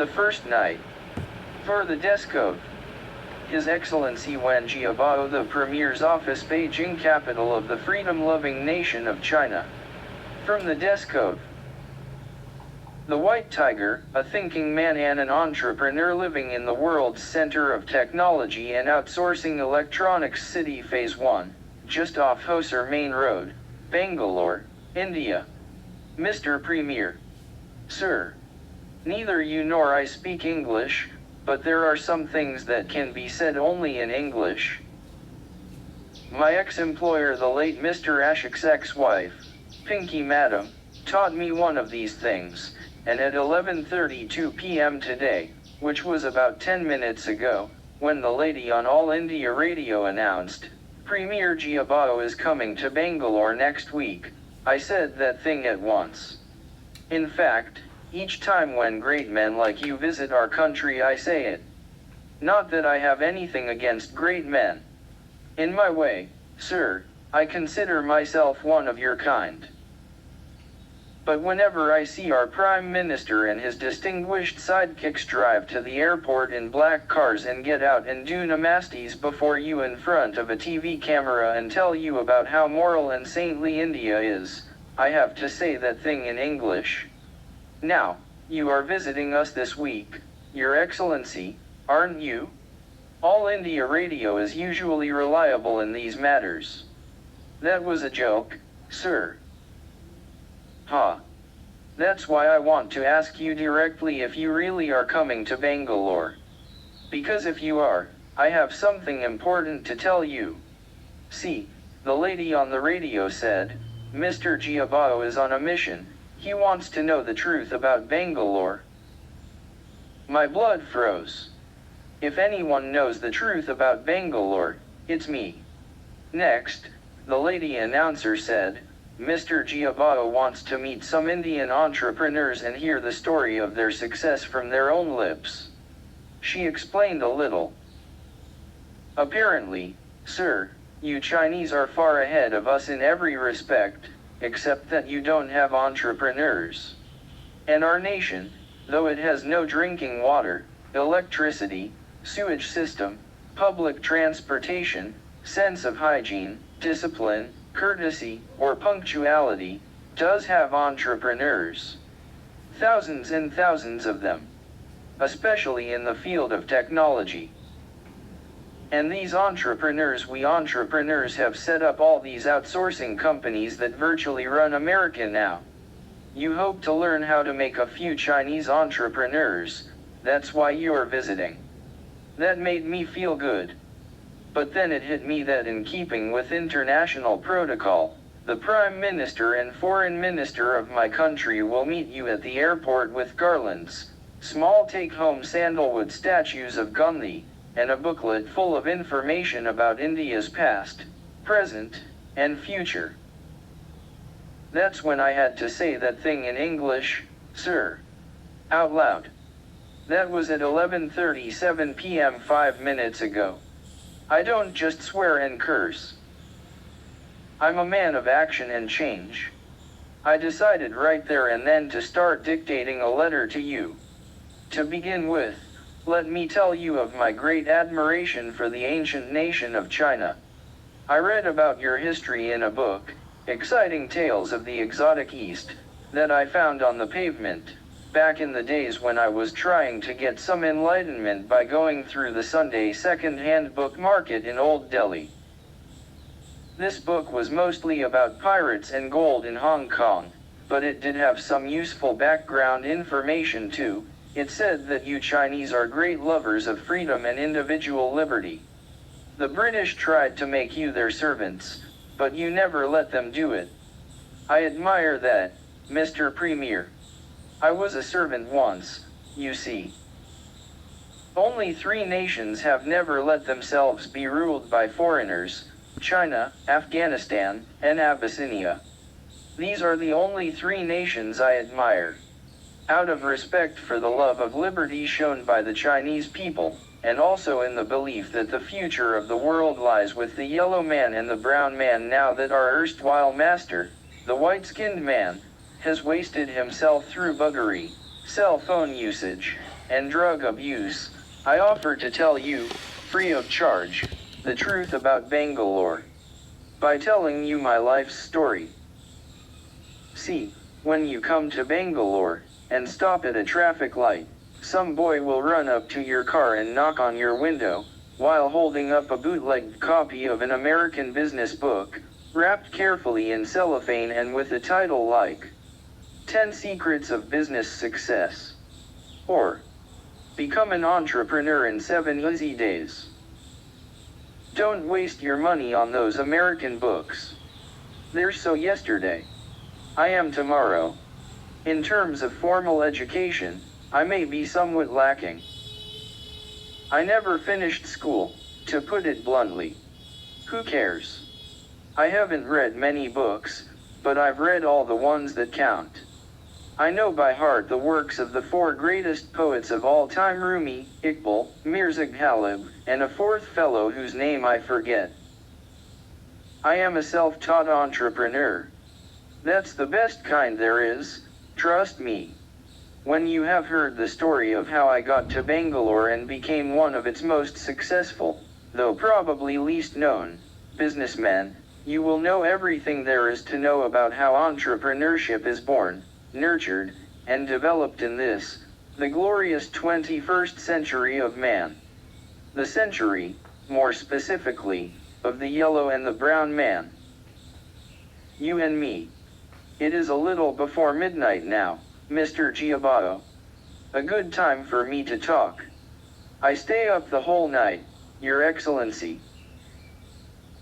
The first night. For the desk of His Excellency Wen Jiabao, the Premier's office, Beijing, capital of the freedom-loving nation of China. From the desk of the White Tiger, a thinking man and an entrepreneur living in the world's center of technology and outsourcing electronics city Phase 1, just off Hosur Main Road, Bangalore, India. Mr. Premier. Sir. Neither you nor I speak English, but there are some things that can be said only in English. My ex-employer, the late Mr. Ashok's ex-wife, Pinky Madam, taught me one of these things, and at 11:32 p.m. today, which was about 10 minutes ago, when the lady on All India Radio announced, Premier Jiabao is coming to Bangalore next week, I said that thing at once. In fact, each time when great men like you visit our country I say it. Not that I have anything against great men. In my way, sir, I consider myself one of your kind. But whenever I see our Prime Minister and his distinguished sidekicks drive to the airport in black cars and get out and do namastes before you in front of a TV camera and tell you about how moral and saintly India is, I have to say that thing in English. Now, you are visiting us this week, Your Excellency, aren't you? All India Radio is usually reliable in these matters. That was a joke, sir. Ha. That's why I want to ask you directly if you really are coming to Bangalore. Because if you are, I have something important to tell you. See, the lady on the radio said, Mr. Jiabao is on a mission. He wants to know the truth about Bangalore. My blood froze. If anyone knows the truth about Bangalore, it's me. Next, the lady announcer said, Mr. Jiabao wants to meet some Indian entrepreneurs and hear the story of their success from their own lips. She explained a little. Apparently, sir, you Chinese are far ahead of us in every respect, except that you don't have entrepreneurs. And our nation, though it has no drinking water, electricity, sewage system, public transportation, sense of hygiene, discipline, courtesy, or punctuality, does have entrepreneurs. Thousands and thousands of them. Especially in the field of technology. And these entrepreneurs, we entrepreneurs have set up all these outsourcing companies that virtually run America now. You hope to learn how to make a few Chinese entrepreneurs, that's why you're visiting. That made me feel good. But then it hit me that in keeping with international protocol, the Prime Minister and Foreign Minister of my country will meet you at the airport with garlands, small take-home sandalwood statues of Gandhi, and a booklet full of information about India's past, present, and future. That's when I had to say that thing in English, sir. Out loud. That was at 11:37 p.m. 5 minutes ago. I don't just swear and curse. I'm a man of action and change. I decided right there and then to start dictating a letter to you. To begin with, let me tell you of my great admiration for the ancient nation of China. I read about your history in a book, Exciting Tales of the Exotic East, that I found on the pavement, back in the days when I was trying to get some enlightenment by going through the Sunday second-hand book market in Old Delhi. This book was mostly about pirates and gold in Hong Kong, but it did have some useful background information too. It said that you Chinese are great lovers of freedom and individual liberty. The British tried to make you their servants, but you never let them do it. I admire that, Mr. Premier. I was a servant once, you see. Only 3 nations have never let themselves be ruled by foreigners, China, Afghanistan, and Abyssinia. These are the only 3 nations I admire. Out of respect for the love of liberty shown by the Chinese people, and also in the belief that the future of the world lies with the yellow man and the brown man now that our erstwhile master, the white-skinned man, has wasted himself through buggery, cell phone usage, and drug abuse, I offer to tell you, free of charge, the truth about Bangalore. By telling you my life's story. See, when you come to Bangalore, and stop at a traffic light, some boy will run up to your car and knock on your window, while holding up a bootlegged copy of an American business book, wrapped carefully in cellophane and with a title like 10 Secrets of Business Success. Or, Become an Entrepreneur in 7 Easy Days. Don't waste your money on those American books. They're so yesterday. I am tomorrow. In terms of formal education, I may be somewhat lacking. I never finished school, to put it bluntly. Who cares? I haven't read many books, but I've read all the ones that count. I know by heart the works of the 4 greatest poets of all time: Rumi, Iqbal, Mirza Ghalib, and a 4th fellow whose name I forget. I am a self-taught entrepreneur. That's the best kind there is, trust me. When you have heard the story of how I got to Bangalore and became one of its most successful, though probably least known, businessmen, you will know everything there is to know about how entrepreneurship is born, nurtured, and developed in this, the glorious 21st century of man. The century, more specifically, of the yellow and the brown man. You and me. It is a little before midnight now, Mr. Giabato. A good time for me to talk. I stay up the whole night, Your Excellency.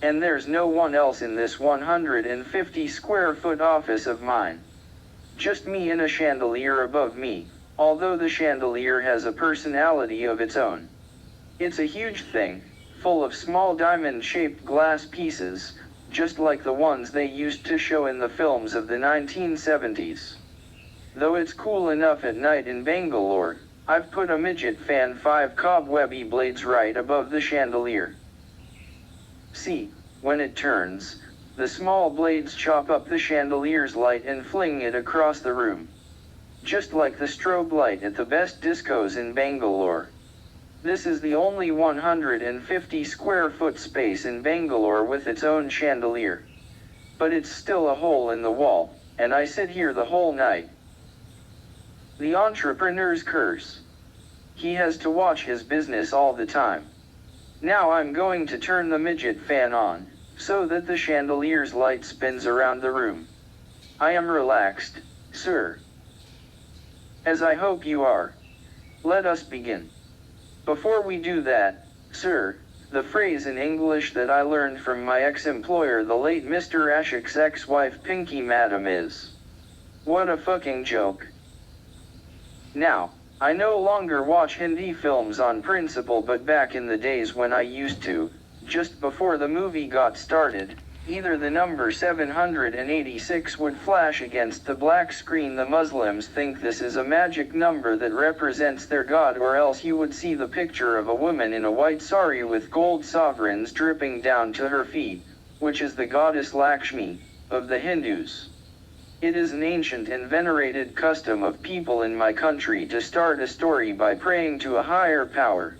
And there's no one else in this 150 square foot office of mine. Just me and a chandelier above me, although the chandelier has a personality of its own. It's a huge thing, full of small diamond-shaped glass pieces, just like the ones they used to show in the films of the 1970s. Though it's cool enough at night in Bangalore, I've put a midget fan 5 cobwebby blades right above the chandelier. See, when it turns, the small blades chop up the chandelier's light and fling it across the room. Just like the strobe light at the best discos in Bangalore. This is the only 150 square foot space in Bangalore with its own chandelier. But it's still a hole in the wall, and I sit here the whole night. The entrepreneur's curse. He has to watch his business all the time. Now I'm going to turn the midget fan on, so that the chandelier's light spins around the room. I am relaxed, sir. As I hope you are. Let us begin. Before we do that, sir, the phrase in English that I learned from my ex-employer, the late Mr. Ashok's ex-wife Pinky Madam, is, "What a fucking joke." Now, I no longer watch Hindi films on principle, but back in the days when I used to, just before the movie got started, either the number 786 would flash against the black screen. The Muslims think this is a magic number that represents their god, or else you would see the picture of a woman in a white sari with gold sovereigns dripping down to her feet, which is the goddess Lakshmi, of the Hindus. It is an ancient and venerated custom of people in my country to start a story by praying to a higher power.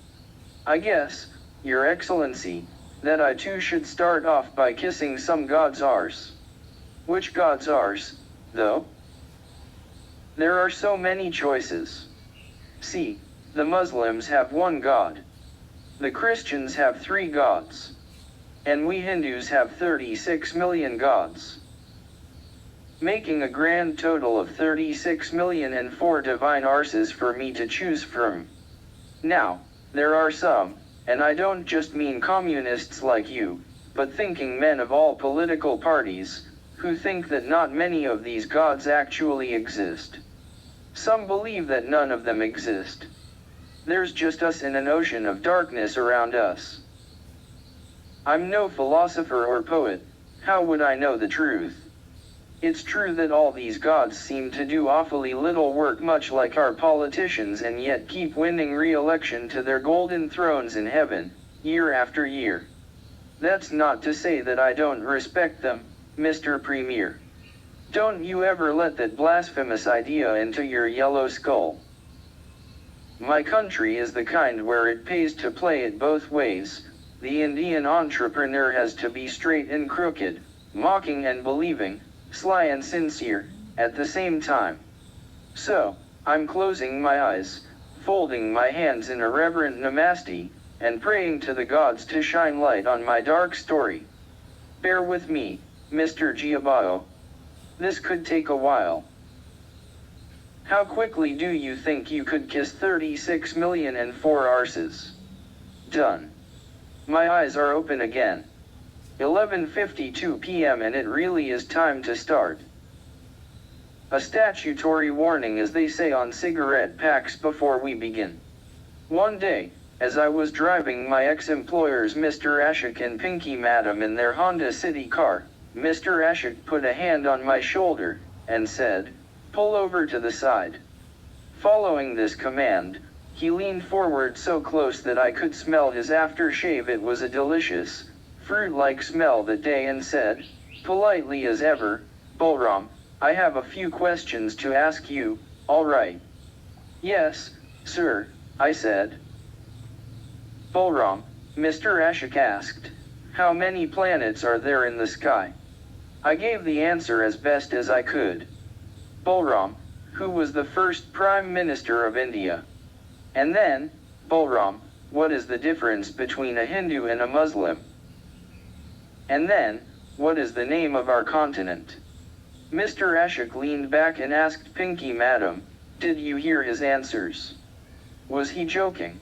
I guess, Your Excellency, that I too should start off by kissing some god's arse. Which god's arse, though? There are so many choices. See, the Muslims have one god. The Christians have 3 gods. And we Hindus have 36 million gods. Making a grand total of 36,000,004 divine arses for me to choose from. Now, there are some, and I don't just mean communists like you, but thinking men of all political parties, who think that not many of these gods actually exist. Some believe that none of them exist. There's just us in an ocean of darkness around us. I'm no philosopher or poet, how would I know the truth? It's true that all these gods seem to do awfully little work, much like our politicians, and yet keep winning re-election to their golden thrones in heaven, year after year. That's not to say that I don't respect them, Mr. Premier. Don't you ever let that blasphemous idea into your yellow skull. My country is the kind where it pays to play it both ways. The Indian entrepreneur has to be straight and crooked, mocking and believing, sly and sincere, at the same time. So, I'm closing my eyes, folding my hands in a reverent namaste, and praying to the gods to shine light on my dark story. Bear with me, Mr. Giabao. This could take a while. How quickly do you think you could kiss 36 million and 4 arses? Done. My eyes are open again. 11:52 p.m. and it really is time to start. A statutory warning, as they say on cigarette packs before we begin. One day, as I was driving my ex-employers Mr. Ashok and Pinky Madam in their Honda City car, Mr. Ashok put a hand on my shoulder, and said, "Pull over to the side." Following this command, he leaned forward so close that I could smell his aftershave. It was a delicious, fruit-like smell that day, and said, politely as ever, "Balram, I have a few questions to ask you, all right?" "Yes, sir," I said. "Balram," Mr. Ashok asked, "how many planets are there in the sky?" I gave the answer as best as I could. "Balram, who was the first Prime Minister of India?" And then, "Balram, what is the difference between a Hindu and a Muslim?" And then, "What is the name of our continent?" Mr. Ashok leaned back and asked Pinky Madam, "Did you hear his answers?" Was he joking?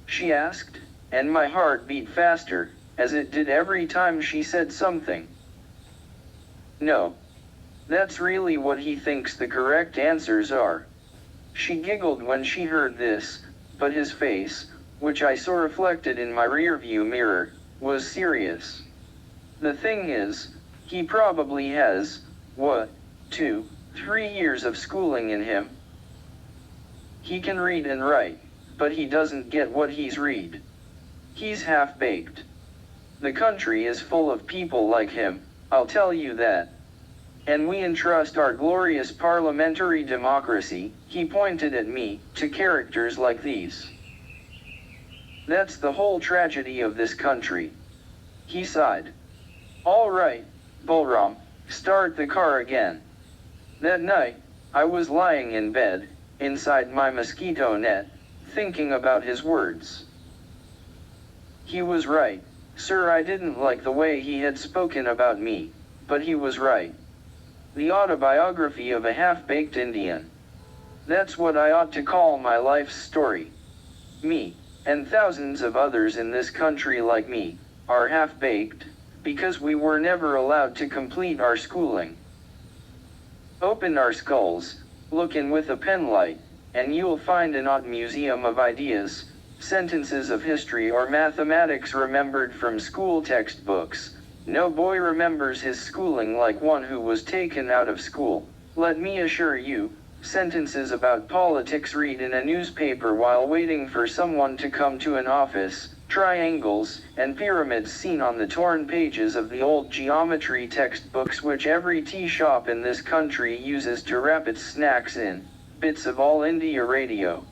She asked, and my heart beat faster, as it did every time she said something. "No. That's really what he thinks the correct answers are." She giggled when she heard this, but his face, which I saw reflected in my rearview mirror, was serious. "The thing is, he probably has, 2, 3 years of schooling in him. He can read and write, but he doesn't get what he's read. He's half-baked. The country is full of people like him, I'll tell you that. And we entrust our glorious parliamentary democracy," he pointed at me, "to characters like these. That's the whole tragedy of this country." He sighed. "All right, Balram, start the car again." That night, I was lying in bed, inside my mosquito net, thinking about his words. He was right, sir. I didn't like the way he had spoken about me, but he was right. The autobiography of a half-baked Indian. That's what I ought to call my life's story. Me, and thousands of others in this country like me, are half-baked, because we were never allowed to complete our schooling. Open our skulls, look in with a penlight, and you'll find an art museum of ideas, sentences of history or mathematics remembered from school textbooks. No boy remembers his schooling like one who was taken out of school. Let me assure you, sentences about politics read in a newspaper while waiting for someone to come to an office, triangles and pyramids seen on the torn pages of the old geometry textbooks which every tea shop in this country uses to wrap its snacks in, bits of All India Radio.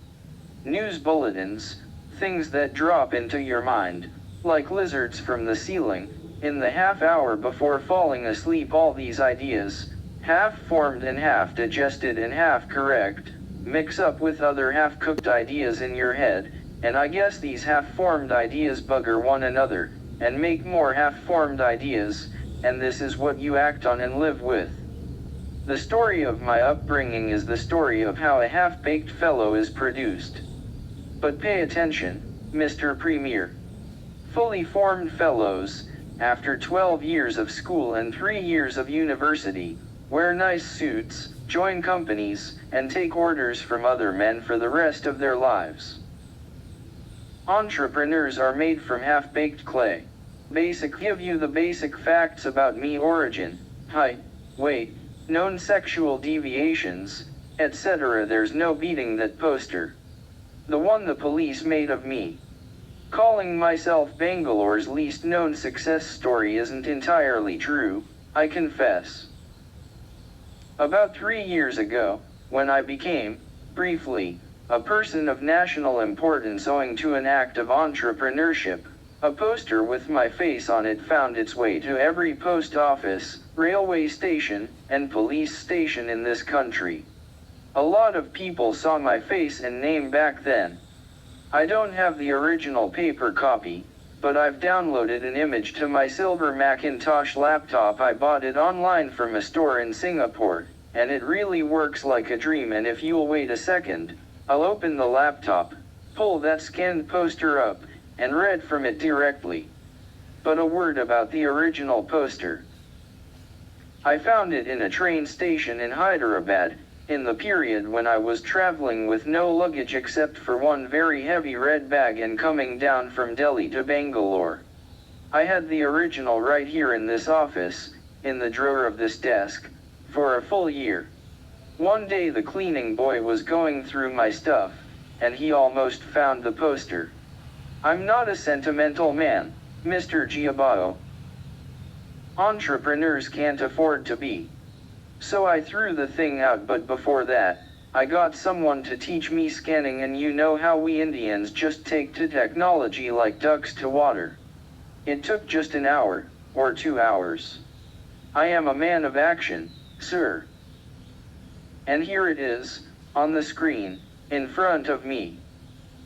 News bulletins, things that drop into your mind, like lizards from the ceiling, in the half hour before falling asleep. All these ideas, half-formed and half-digested and half-correct, mix up with other half-cooked ideas in your head, and I guess these half-formed ideas bugger one another, and make more half-formed ideas, and this is what you act on and live with. The story of my upbringing is the story of how a half-baked fellow is produced. But pay attention, Mr. Premier. Fully formed fellows, after 12 years of school and 3 years of university, wear nice suits, join companies, and take orders from other men for the rest of their lives. Entrepreneurs are made from half-baked clay. Give you the basic facts about me: origin, height, weight, known sexual deviations, etc. There's no beating that poster. The one the police made of me. Calling myself Bangalore's least known success story isn't entirely true, I confess. About 3 years ago, when I became, briefly, a person of national importance owing to an act of entrepreneurship. A poster with my face on it found its way to every post office, railway station, and police station in this country. A lot of people saw my face and name back then. I don't have the original paper copy, but I've downloaded an image to my silver Macintosh laptop. I bought it online from a store in Singapore, and it really works like a dream. And if you'll wait a second, I'll open the laptop, pull that scanned poster up, and read from it directly. But a word about the original poster. I found it in a train station in Hyderabad, in the period when I was traveling with no luggage except for one very heavy red bag and coming down from Delhi to Bangalore. I had the original right here in this office, in the drawer of this desk, for a full year. One day the cleaning boy was going through my stuff, and he almost found the poster. I'm not a sentimental man, Mr. Giabao. Entrepreneurs can't afford to be. So I threw the thing out, but before that, I got someone to teach me scanning, and you know how we Indians just take to technology like ducks to water. It took just an hour, or 2 hours. I am a man of action, sir. And here it is, on the screen, in front of me.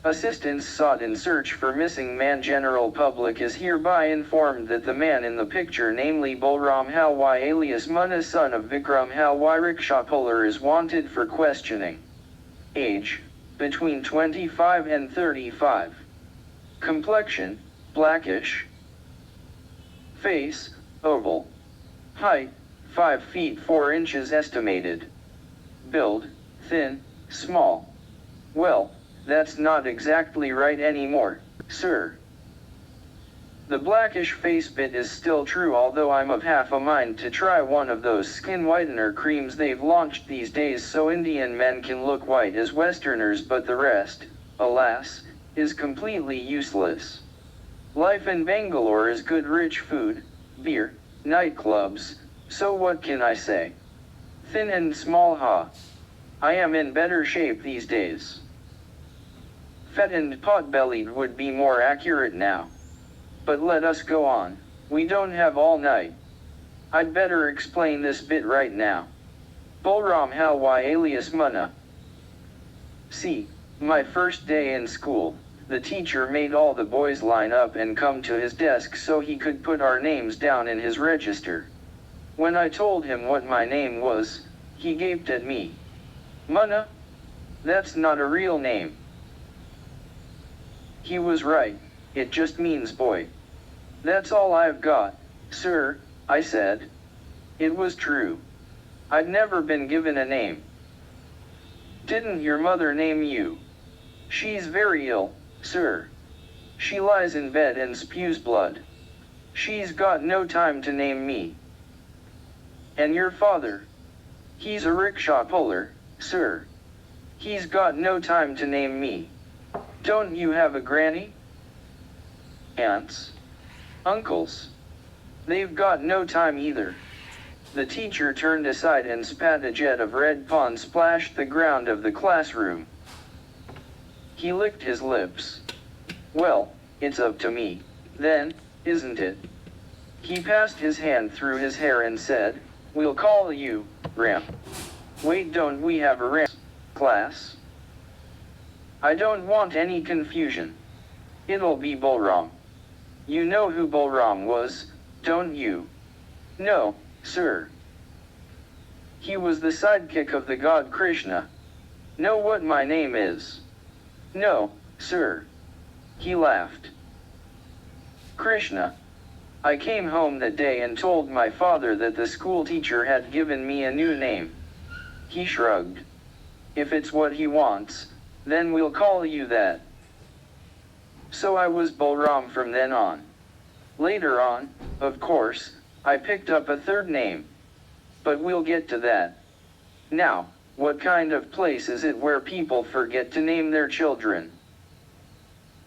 Assistance sought in search for missing man. General public is hereby informed that the man in the picture, namely Balram Halwai alias Munna, son of Vikram Halwai rickshaw puller, is wanted for questioning. Age, between 25 and 35. Complexion, blackish. Face, oval. Height, 5 feet 4 inches estimated. Build, thin, small. Well, that's not exactly right anymore, sir. The blackish face bit is still true, although I'm of half a mind to try one of those skin whitener creams they've launched these days so Indian men can look white as Westerners, but the rest, alas, is completely useless. Life in Bangalore is good, rich food, beer, nightclubs, so what can I say? Thin and small, ha. I am in better shape these days. Fat and pot-bellied would be more accurate now. But let us go on, we don't have all night. I'd better explain this bit right now. Balram Halwai alias Munna. See, my first day in school, the teacher made all the boys line up and come to his desk so he could put our names down in his register. When I told him what my name was, he gaped at me. Munna? That's not a real name. He was right, it just means boy. That's all I've got, sir, I said. It was true. I'd never been given a name. Didn't your mother name you? She's very ill, sir. She lies in bed and spews blood. She's got no time to name me. And your father? He's a rickshaw puller, sir. He's got no time to name me. Don't you have a granny? Aunts? Uncles? They've got no time either. The teacher turned aside and spat a jet of red pond splashed the ground of the classroom. He licked his lips. Well, it's up to me, then, isn't it? He passed his hand through his hair and said, "We'll call you, Ram." Wait, don't we have a Ram class? I don't want any confusion. It'll be Balram. You know who Balram was, don't you? No, sir. He was the sidekick of the god Krishna. Know what my name is? No, sir. He laughed. Krishna. I came home that day and told my father that the school teacher had given me a new name. He shrugged. If it's what he wants, then we'll call you that. So I was Balram from then on. Later on, of course, I picked up a third name. But we'll get to that. Now, what kind of place is it where people forget to name their children?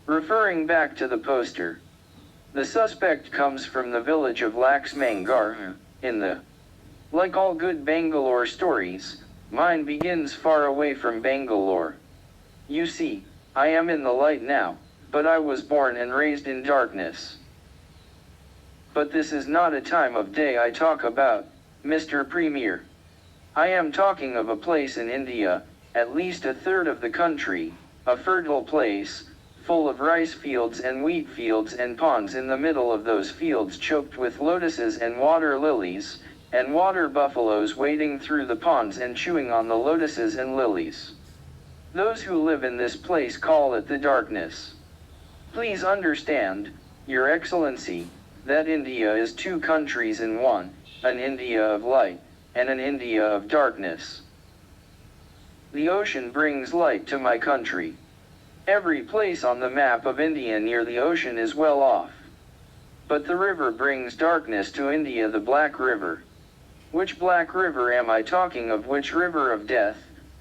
Referring back to the poster, the suspect comes from the village of Laxmangar, in the... Like all good Bangalore stories, mine begins far away from Bangalore. You see, I am in the light now, but I was born and raised in darkness. But this is not a time of day I talk about, Mr. Premier. I am talking of a place in India, at least a third of the country, a fertile place, full of rice fields and wheat fields and ponds in the middle of those fields choked with lotuses and water lilies, and water buffaloes wading through the ponds and chewing on the lotuses and lilies. Those who live in this place call it the darkness. Please understand, Your Excellency, that India is two countries in one, an India of light, and an India of darkness. The ocean brings light to my country. Every place on the map of India near the ocean is well off. But the river brings darkness to India, the Black River. Which Black River am I talking of? Which river of death,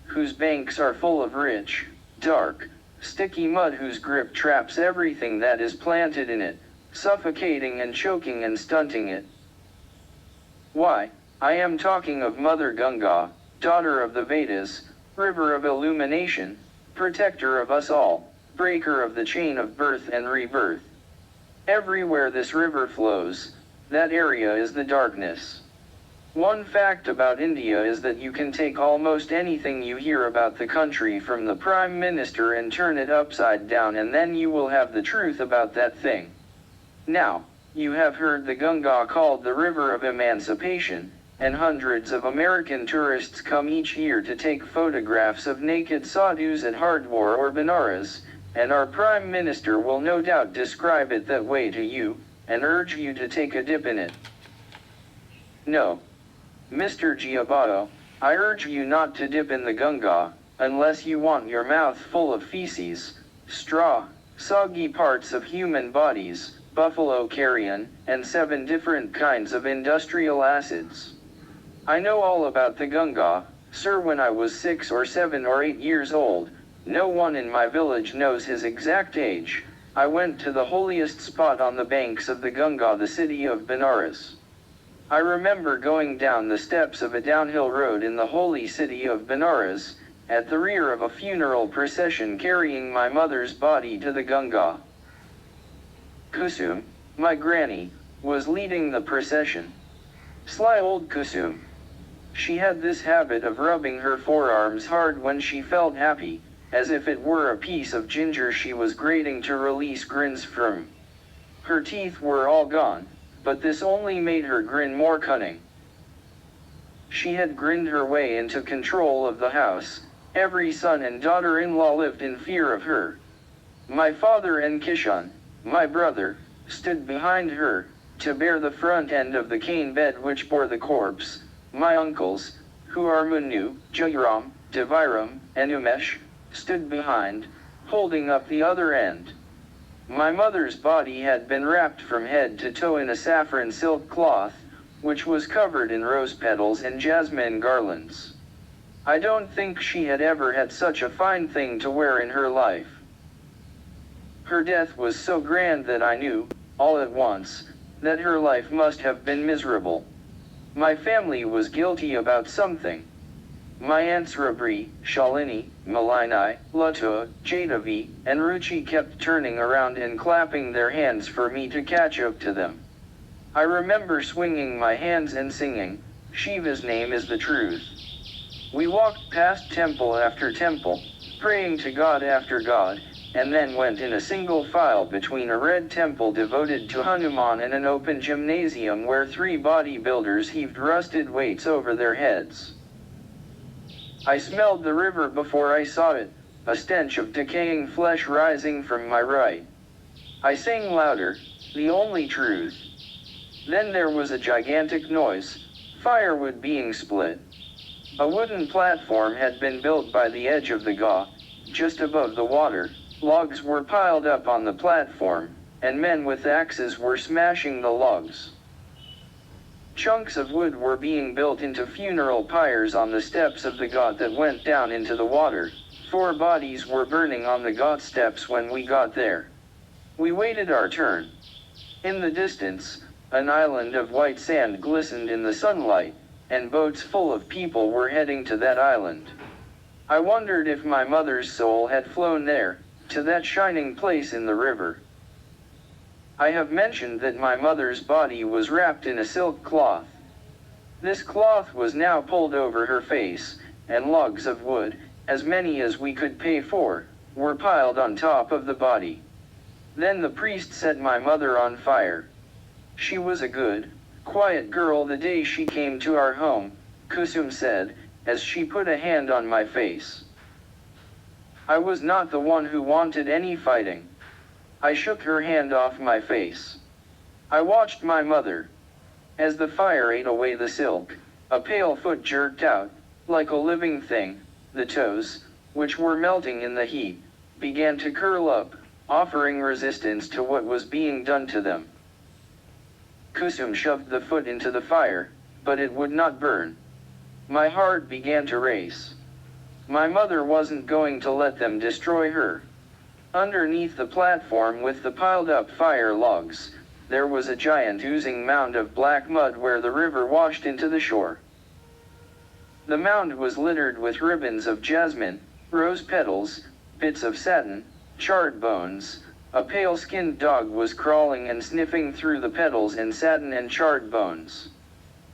whose banks are full of rich, dark, sticky mud whose grip traps everything that is planted in it, suffocating and choking and stunting it? Why, I am talking of Mother Ganga, daughter of the Vedas, river of illumination, protector of us all, breaker of the chain of birth and rebirth. Everywhere this river flows, that area is the darkness. One fact about India is that you can take almost anything you hear about the country from the Prime Minister and turn it upside down, and then you will have the truth about that thing. Now, you have heard the Ganga called the River of Emancipation, and hundreds of American tourists come each year to take photographs of naked sadhus at Hardwar or Benares, and our Prime Minister will no doubt describe it that way to you, and urge you to take a dip in it. No. Mr. Giabato, I urge you not to dip in the Ganga, unless you want your mouth full of feces, straw, soggy parts of human bodies, buffalo carrion, and 7 different kinds of industrial acids. I know all about the Ganga, sir. When I was 6 or 7 or 8 years old, no one in my village knows his exact age, I went to the holiest spot on the banks of the Ganga, the city of Benares. I remember going down the steps of a downhill road in the holy city of Benares, at the rear of a funeral procession carrying my mother's body to the Ganga. Kusum, my granny, was leading the procession. Sly old Kusum. She had this habit of rubbing her forearms hard when she felt happy, as if it were a piece of ginger she was grating to release grins from. Her teeth were all gone, but this only made her grin more cunning. She had grinned her way into control of the house. Every son and daughter-in-law lived in fear of her. My father and Kishan, my brother, stood behind her, to bear the front end of the cane bed which bore the corpse. My uncles, who are Manu, Jairam, Deviram, and Umesh, stood behind, holding up the other end. My mother's body had been wrapped from head to toe in a saffron silk cloth, which was covered in rose petals and jasmine garlands. I don't think she had ever had such a fine thing to wear in her life. Her death was so grand that I knew, all at once, that her life must have been miserable. My family was guilty about something. My aunts Rabri, Shalini, Malini, Latu, Jadavi, and Ruchi kept turning around and clapping their hands for me to catch up to them. I remember swinging my hands and singing, Shiva's name is the truth. We walked past temple after temple, praying to God after God, and then went in a single file between a red temple devoted to Hanuman and an open gymnasium where 3 bodybuilders heaved rusted weights over their heads. I smelled the river before I saw it, a stench of decaying flesh rising from my right. I sang louder, the only truth. Then there was a gigantic noise, firewood being split. A wooden platform had been built by the edge of the Ga, just above the water. Logs were piled up on the platform, and men with axes were smashing the logs. Chunks of wood were being built into funeral pyres on the steps of the ghat that went down into the water. 4 bodies were burning on the ghat steps when we got there. We waited our turn. In the distance, an island of white sand glistened in the sunlight, and boats full of people were heading to that island. I wondered if my mother's soul had flown there, to that shining place in the river. I have mentioned that my mother's body was wrapped in a silk cloth. This cloth was now pulled over her face, and logs of wood, as many as we could pay for, were piled on top of the body. Then the priest set my mother on fire. She was a good, quiet girl the day she came to our home, Kusum said, as she put a hand on my face. I was not the one who wanted any fighting. I shook her hand off my face. I watched my mother. As the fire ate away the silk, a pale foot jerked out, like a living thing. The toes, which were melting in the heat, began to curl up, offering resistance to what was being done to them. Kusum shoved the foot into the fire, but it would not burn. My heart began to race. My mother wasn't going to let them destroy her. Underneath the platform with the piled up fire logs, there was a giant oozing mound of black mud where the river washed into the shore. The mound was littered with ribbons of jasmine, rose petals, bits of satin, charred bones. A pale-skinned dog was crawling and sniffing through the petals and satin and charred bones.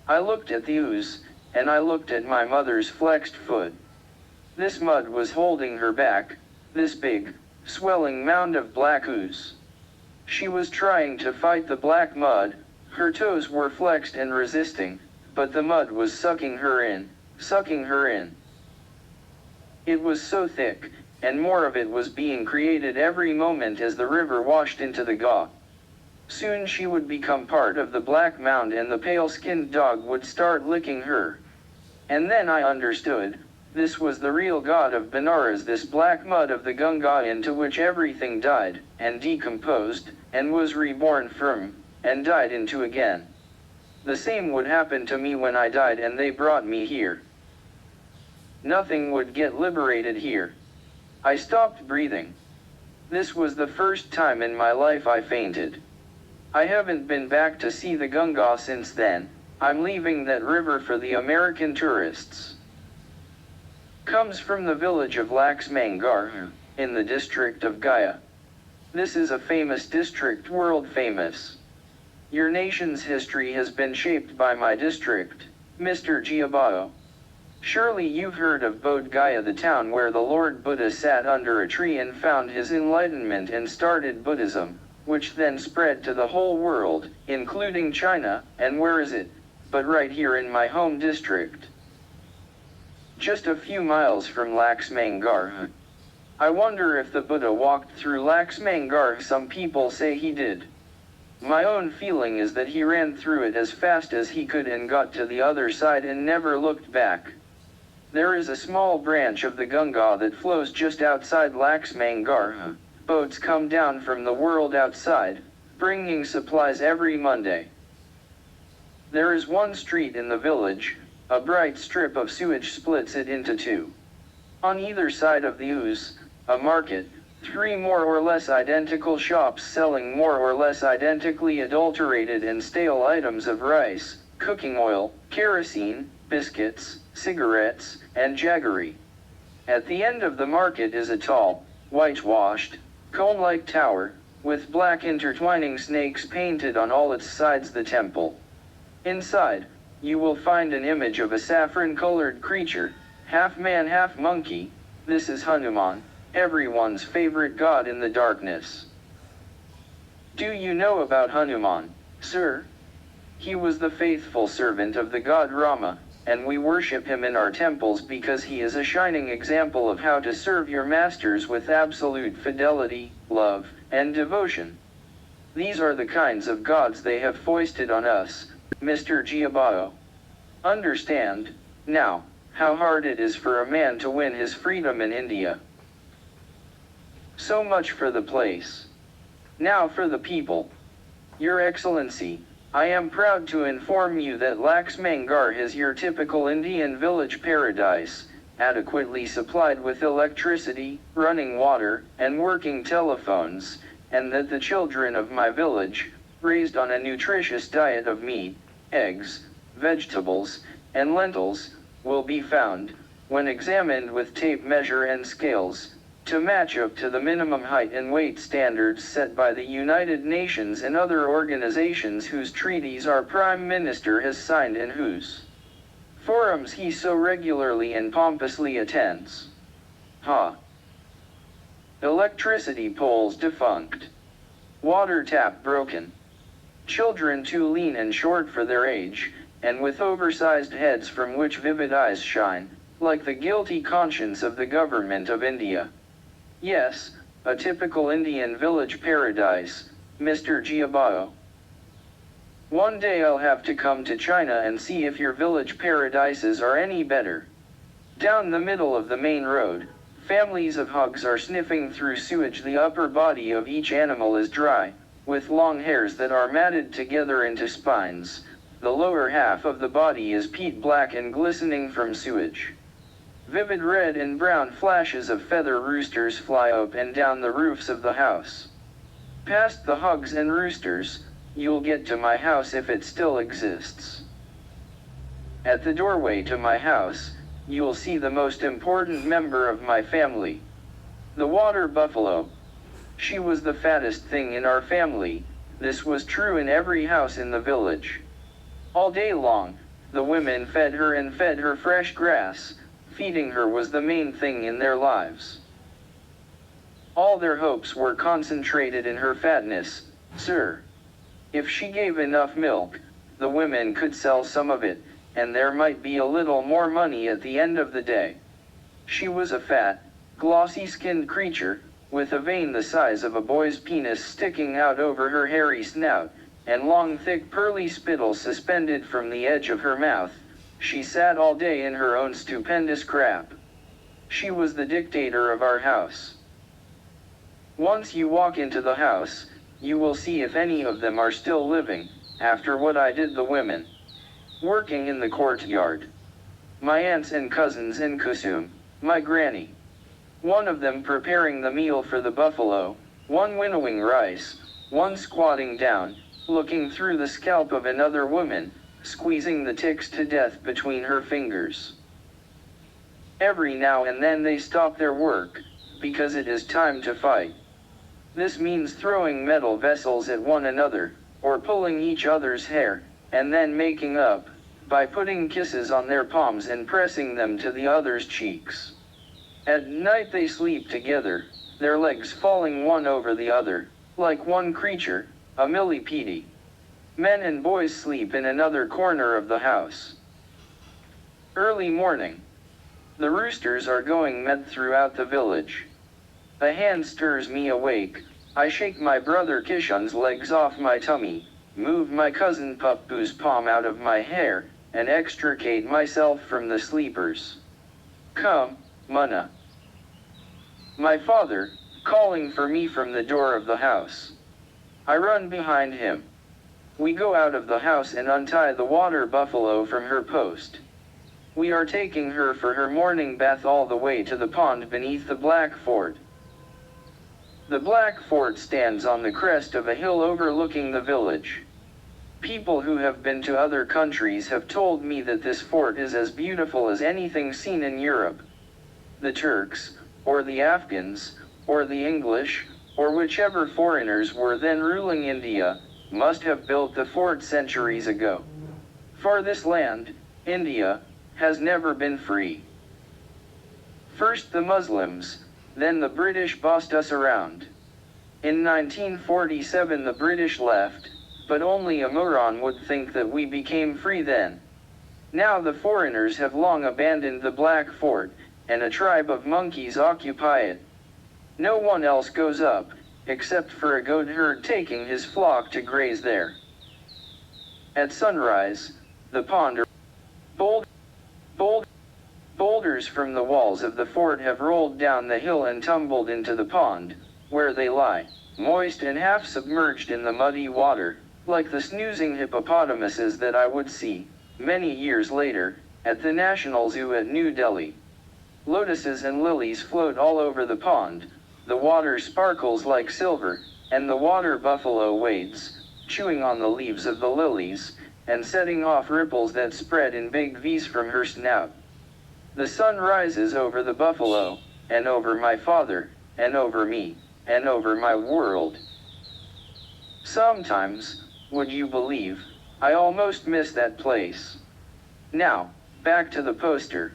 I looked at the ooze, and I looked at my mother's flexed foot. This mud was holding her back, this big, swelling mound of black ooze. She was trying to fight the black mud, her toes were flexed and resisting, but the mud was sucking her in, sucking her in. It was so thick, and more of it was being created every moment as the river washed into the Ga. Soon she would become part of the black mound and the pale-skinned dog would start licking her. And then I understood, this was the real god of Benares, this black mud of the Ganga into which everything died, and decomposed, and was reborn from, and died into again. The same would happen to me when I died and they brought me here. Nothing would get liberated here. I stopped breathing. This was the first time in my life I fainted. I haven't been back to see the Ganga since then. I'm leaving that river for the American tourists. Comes from the village of Laxmangar, in the district of Gaya. This is a famous district, world famous. Your nation's history has been shaped by my district, Mr. Giabao. Surely you've heard of Bodh Gaya, the town where the Lord Buddha sat under a tree and found his enlightenment and started Buddhism, which then spread to the whole world, including China, and where is it? But right here in my home district. Just a few miles from Laxmangar. I wonder if the Buddha walked through Laxmangar. Some people say he did. My own feeling is that he ran through it as fast as he could and got to the other side and never looked back. There is a small branch of the Ganga that flows just outside Laxmangar. Boats come down from the world outside, bringing supplies every Monday. There is one street in the village, a bright strip of sewage splits it into two. On either side of the ooze, a market, 3 more or less identical shops selling more or less identically adulterated and stale items of rice, cooking oil, kerosene, biscuits, cigarettes, and jaggery. At the end of the market is a tall, whitewashed, cone-like tower, with black intertwining snakes painted on all its sides. The temple. Inside, you will find an image of a saffron-colored creature, half man half monkey. This is Hanuman, everyone's favorite god in the darkness. Do you know about Hanuman, sir? He was the faithful servant of the god Rama, and we worship him in our temples because he is a shining example of how to serve your masters with absolute fidelity, love, and devotion. These are the kinds of gods they have foisted on us, Mr. Giabao. Understand, now, how hard it is for a man to win his freedom in India. So much for the place. Now for the people. Your Excellency, I am proud to inform you that Laxmangar is your typical Indian village paradise, adequately supplied with electricity, running water, and working telephones, and that the children of my village, raised on a nutritious diet of meat, eggs, vegetables, and lentils, will be found, when examined with tape measure and scales, to match up to the minimum height and weight standards set by the United Nations and other organizations whose treaties our Prime Minister has signed and whose forums he so regularly and pompously attends. Electricity poles defunct. Water tap broken. Children too lean and short for their age, and with oversized heads from which vivid eyes shine, like the guilty conscience of the government of India. Yes, a typical Indian village paradise, Mr. Giabao. One day I'll have to come to China and see if your village paradises are any better. Down the middle of the main road, families of hogs are sniffing through sewage. The upper body of each animal is dry, with long hairs that are matted together into spines. The lower half of the body is peat black and glistening from sewage. Vivid red and brown flashes of feather roosters fly up and down the roofs of the house. Past the hogs and roosters, you'll get to my house if it still exists. At the doorway to my house, you'll see the most important member of my family. The water buffalo. She was the fattest thing in our family. This was true in every house in the village. All day long, the women fed her fresh grass. Feeding her was the main thing in their lives. All their hopes were concentrated in her fatness, sir. If she gave enough milk, the women could sell some of it, and there might be a little more money at the end of the day. She was a fat, glossy-skinned creature, with a vein the size of a boy's penis sticking out over her hairy snout, and long thick pearly spittle suspended from the edge of her mouth. She sat all day in her own stupendous crap. She was the dictator of our house. Once you walk into the house, you will see if any of them are still living, after what I did the women. Working in the courtyard. My aunts and cousins in Kusum, my granny. One of them preparing the meal for the buffalo, one winnowing rice, one squatting down, looking through the scalp of another woman, squeezing the ticks to death between her fingers. Every now and then they stop their work, because it is time to fight. This means throwing metal vessels at one another, or pulling each other's hair, and then making up, by putting kisses on their palms and pressing them to the other's cheeks. At night they sleep together, their legs falling one over the other, like one creature, a millipede. Men and boys sleep in another corner of the house. Early morning. The roosters are going mad throughout the village. A hand stirs me awake. I shake my brother Kishan's legs off my tummy, move my cousin Pappu's palm out of my hair, and extricate myself from the sleepers. Come, Munna. My father, calling for me from the door of the house. I run behind him. We go out of the house and untie the water buffalo from her post. We are taking her for her morning bath all the way to the pond beneath the Black Fort. The Black Fort stands on the crest of a hill overlooking the village. People who have been to other countries have told me that this fort is as beautiful as anything seen in Europe. The Turks, or the Afghans, or the English, or whichever foreigners were then ruling India, must have built the fort centuries ago. For this land, India, has never been free. First the Muslims, then the British bossed us around. In 1947 the British left, but only a moron would think that we became free then. Now the foreigners have long abandoned the Black Fort, and a tribe of monkeys occupy it. No one else goes up, except for a goat herd taking his flock to graze there. At sunrise, the pond boulders from the walls of the fort have rolled down the hill and tumbled into the pond, where they lie, moist and half submerged in the muddy water, like the snoozing hippopotamuses that I would see, many years later, at the National Zoo at New Delhi. Lotuses and lilies float all over the pond, the water sparkles like silver, and the water buffalo wades, chewing on the leaves of the lilies, and setting off ripples that spread in big V's from her snout. The sun rises over the buffalo, and over my father, and over me, and over my world. Sometimes, would you believe, I almost miss that place. Now, back to the poster.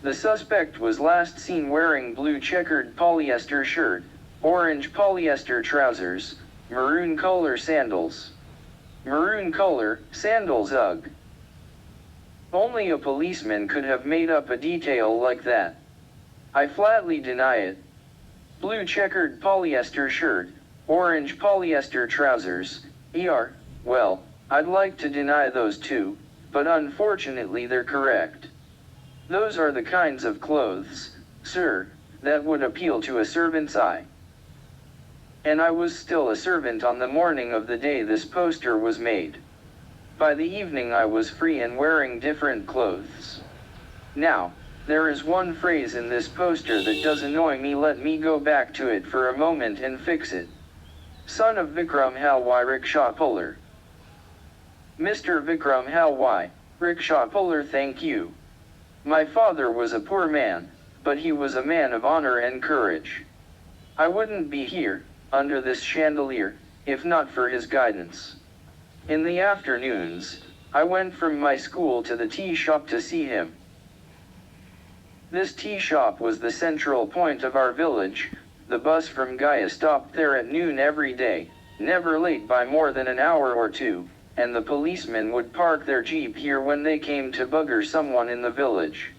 The suspect was last seen wearing blue checkered polyester shirt, orange polyester trousers, maroon color sandals. Maroon color, sandals, ugh. Only a policeman could have made up a detail like that. I flatly deny it. Blue checkered polyester shirt, orange polyester trousers, well, I'd like to deny those too, but unfortunately they're correct. Those are the kinds of clothes, sir, that would appeal to a servant's eye. And I was still a servant on the morning of the day this poster was made. By the evening I was free and wearing different clothes. Now, there is one phrase in this poster that does annoy me. Let me go back to it for a moment and fix it. Son of Vikram Halwai rickshaw puller. Mr. Vikram Halwai, rickshaw puller, thank you. My father was a poor man, but he was a man of honor and courage. I wouldn't be here, under this chandelier, if not for his guidance. In the afternoons, I went from my school to the tea shop to see him. This tea shop was the central point of our village. The bus from Gaya stopped there at noon every day, never late by more than an hour or two, and the policemen would park their jeep here when they came to bugger someone in the village.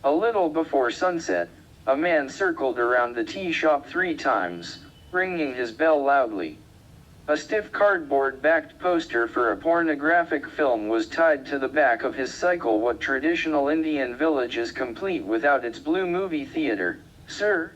A little before sunset, a man circled around the tea shop 3 times, ringing his bell loudly. A stiff cardboard-backed poster for a pornographic film was tied to the back of his cycle. What traditional Indian village is complete without its blue movie theater, sir?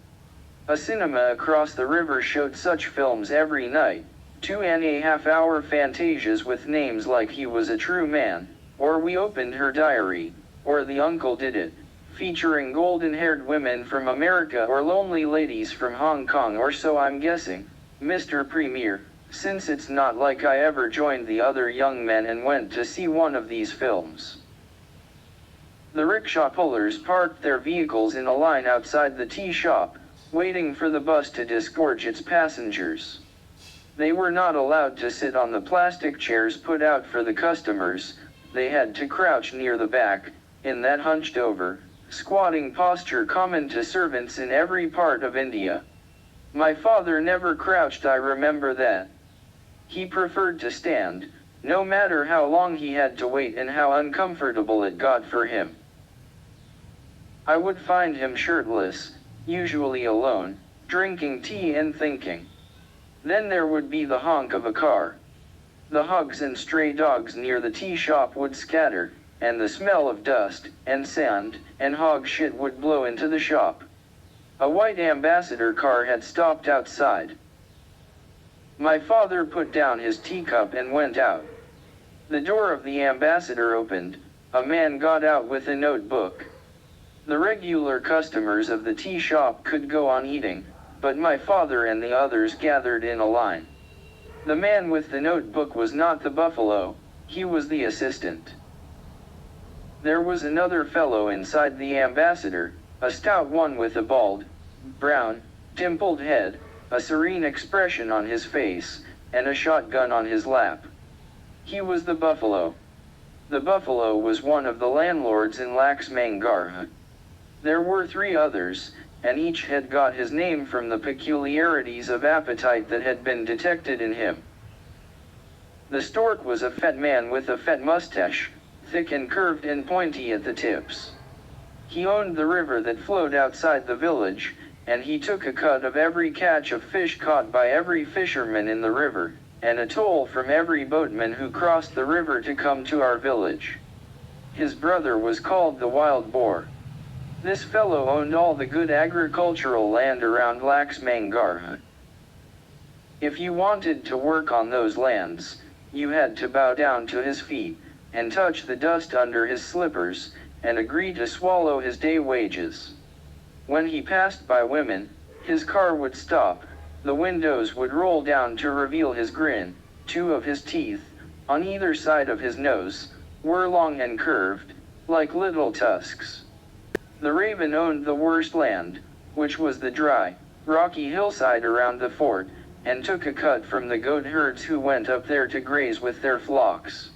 A cinema across the river showed such films every night, 2.5-hour fantasias with names like He Was a True Man, or We Opened Her Diary, or The Uncle Did It, featuring golden-haired women from America or lonely ladies from Hong Kong, or so I'm guessing, Mr. Premier, since it's not like I ever joined the other young men and went to see one of these films. The rickshaw pullers parked their vehicles in a line outside the tea shop, waiting for the bus to disgorge its passengers. They were not allowed to sit on the plastic chairs put out for the customers. They had to crouch near the back, in that hunched over, squatting posture common to servants in every part of India. My father never crouched, I remember that. He preferred to stand, no matter how long he had to wait and how uncomfortable it got for him. I would find him shirtless, usually alone, drinking tea and thinking. Then there would be the honk of a car. The hogs and stray dogs near the tea shop would scatter, and the smell of dust, and sand, and hog shit would blow into the shop. A white ambassador car had stopped outside. My father put down his teacup and went out. The door of the ambassador opened. A man got out with a notebook. The regular customers of the tea shop could go on eating, but my father and the others gathered in a line. The man with the notebook was not the buffalo, he was the assistant. There was another fellow inside the ambassador, a stout one with a bald, brown, dimpled head, a serene expression on his face, and a shotgun on his lap. He was the buffalo. The buffalo was one of the landlords in Laxmangarh. There were 3 others, and each had got his name from the peculiarities of appetite that had been detected in him. The Stork was a fat man with a fat mustache, thick and curved and pointy at the tips. He owned the river that flowed outside the village, and he took a cut of every catch of fish caught by every fisherman in the river, and a toll from every boatman who crossed the river to come to our village. His brother was called the Wild Boar. This fellow owned all the good agricultural land around Laxmangarh. If you wanted to work on those lands, you had to bow down to his feet, and touch the dust under his slippers, and agree to swallow his day wages. When he passed by women, his car would stop, the windows would roll down to reveal his grin. 2 of his teeth, on either side of his nose, were long and curved, like little tusks. The raven owned the worst land, which was the dry, rocky hillside around the fort, and took a cut from the goat herds who went up there to graze with their flocks.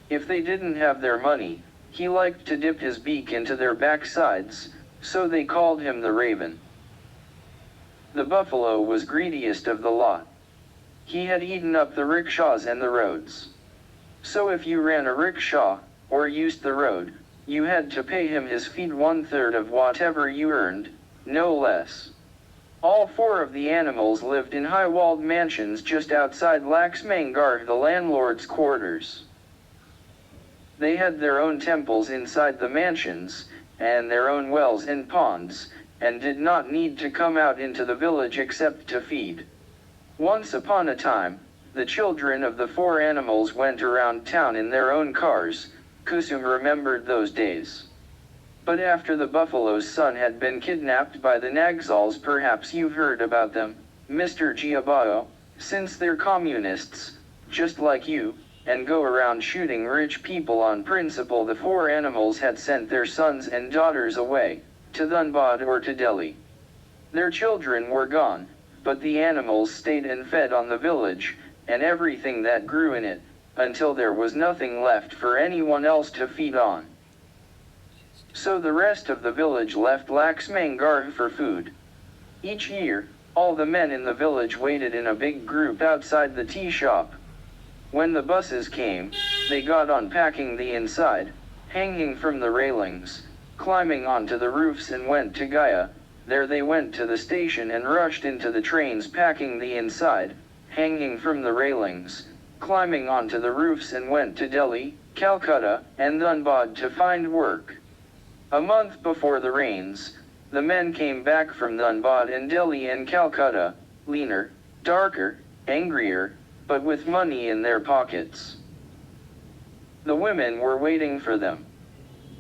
If they didn't have their money, he liked to dip his beak into their backsides, so they called him the raven. The buffalo was greediest of the lot. He had eaten up the rickshaws and the roads. So if you ran a rickshaw, or used the road, you had to pay him his feed 1/3 of whatever you earned, no less. All four of the animals lived in high-walled mansions just outside Laxmangar, the landlord's quarters. They had their own temples inside the mansions, and their own wells and ponds, and did not need to come out into the village except to feed. Once upon a time, the children of the four animals went around town in their own cars. Kusum remembered those days. But after the buffalo's son had been kidnapped by the Nagzals, perhaps you've heard about them, Mr. Giabao, since they're communists, just like you, and go around shooting rich people on principle, the four animals had sent their sons and daughters away, to Dhanbad or to Delhi. Their children were gone, but the animals stayed and fed on the village, and everything that grew in it, until there was nothing left for anyone else to feed on. So the rest of the village left Laxmangar for food. Each year, all the men in the village waited in a big group outside the tea shop. When the buses came, they got on packing the inside, hanging from the railings, climbing onto the roofs and went to Gaya. There they went to the station and rushed into the trains packing the inside, hanging from the railings, climbing onto the roofs and went to Delhi, Calcutta, and Dhanbad to find work. A month before the rains, the men came back from Dhanbad and Delhi and Calcutta, leaner, darker, angrier, but with money in their pockets. The women were waiting for them.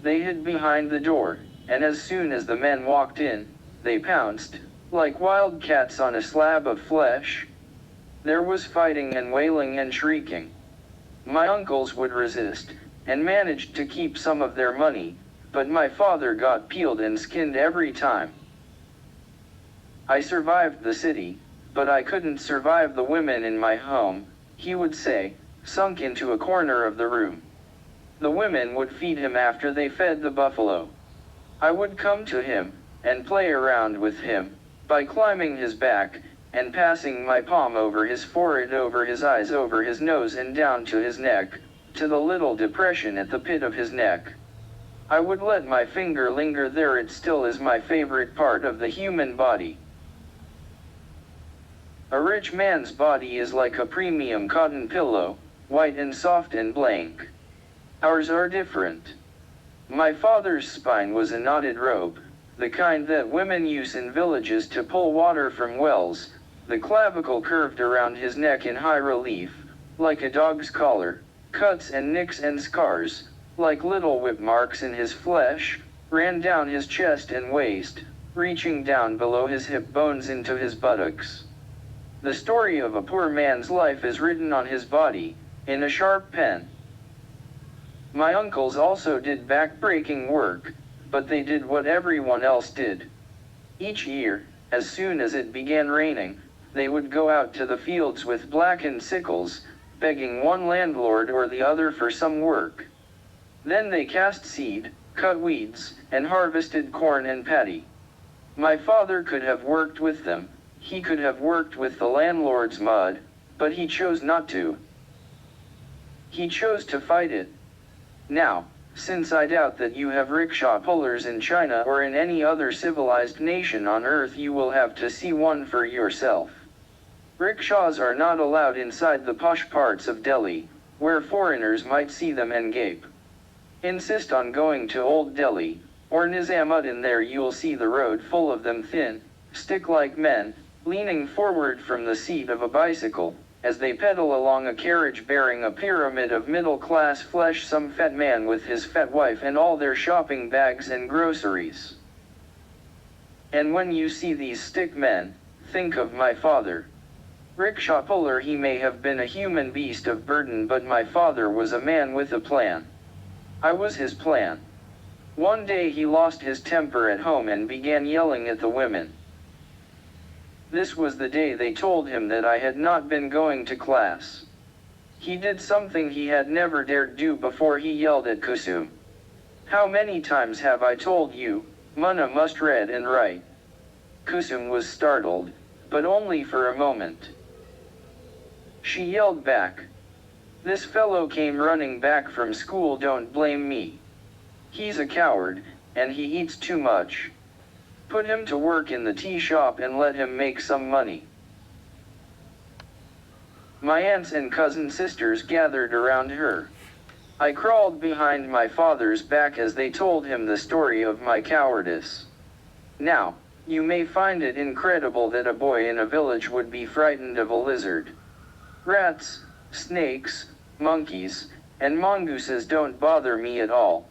They hid behind the door, and as soon as the men walked in, they pounced, like wild cats on a slab of flesh. There was fighting and wailing and shrieking. My uncles would resist, and managed to keep some of their money, but my father got peeled and skinned every time. I survived the city, but I couldn't survive the women in my home, he would say, sunk into a corner of the room. The women would feed him after they fed the buffalo. I would come to him, and play around with him, by climbing his back, and passing my palm over his forehead, over his eyes, over his nose, and down to his neck, to the little depression at the pit of his neck. I would let my finger linger there. It still is my favorite part of the human body. A rich man's body is like a premium cotton pillow, white and soft and blank. Ours are different. My father's spine was a knotted rope, the kind that women use in villages to pull water from wells. The clavicle curved around his neck in high relief, like a dog's collar. Cuts and nicks and scars, like little whip marks in his flesh, ran down his chest and waist, reaching down below his hip bones into his buttocks. The story of a poor man's life is written on his body, in a sharp pen. My uncles also did back-breaking work, but they did what everyone else did. Each year, as soon as it began raining, they would go out to the fields with blackened sickles, begging one landlord or the other for some work. Then they cast seed, cut weeds, and harvested corn and paddy. My father could have worked with them. He could have worked with the landlord's mud, but he chose not to. He chose to fight it. Now, since I doubt that you have rickshaw pullers in China or in any other civilized nation on earth, you will have to see one for yourself. Rickshaws are not allowed inside the posh parts of Delhi, where foreigners might see them and gape. Insist on going to Old Delhi, or Nizamuddin. There you'll see the road full of them, thin, stick-like men, leaning forward from the seat of a bicycle, as they pedal along a carriage bearing a pyramid of middle-class flesh, some fat man with his fat wife and all their shopping bags and groceries. And when you see these stick men, think of my father. Rickshaw puller, he may have been a human beast of burden, but my father was a man with a plan. I was his plan. One day he lost his temper at home and began yelling at the women. This was the day they told him that I had not been going to class. He did something he had never dared do before. He yelled at Kusum. "How many times have I told you, Munna must read and write?" Kusum was startled, but only for a moment. She yelled back, "This fellow came running back from school, don't blame me. He's a coward, and he eats too much. Put him to work in the tea shop and let him make some money." My aunts and cousin sisters gathered around her. I crawled behind my father's back as they told him the story of my cowardice. Now, you may find it incredible that a boy in a village would be frightened of a lizard. Rats, snakes, monkeys, and mongooses don't bother me at all.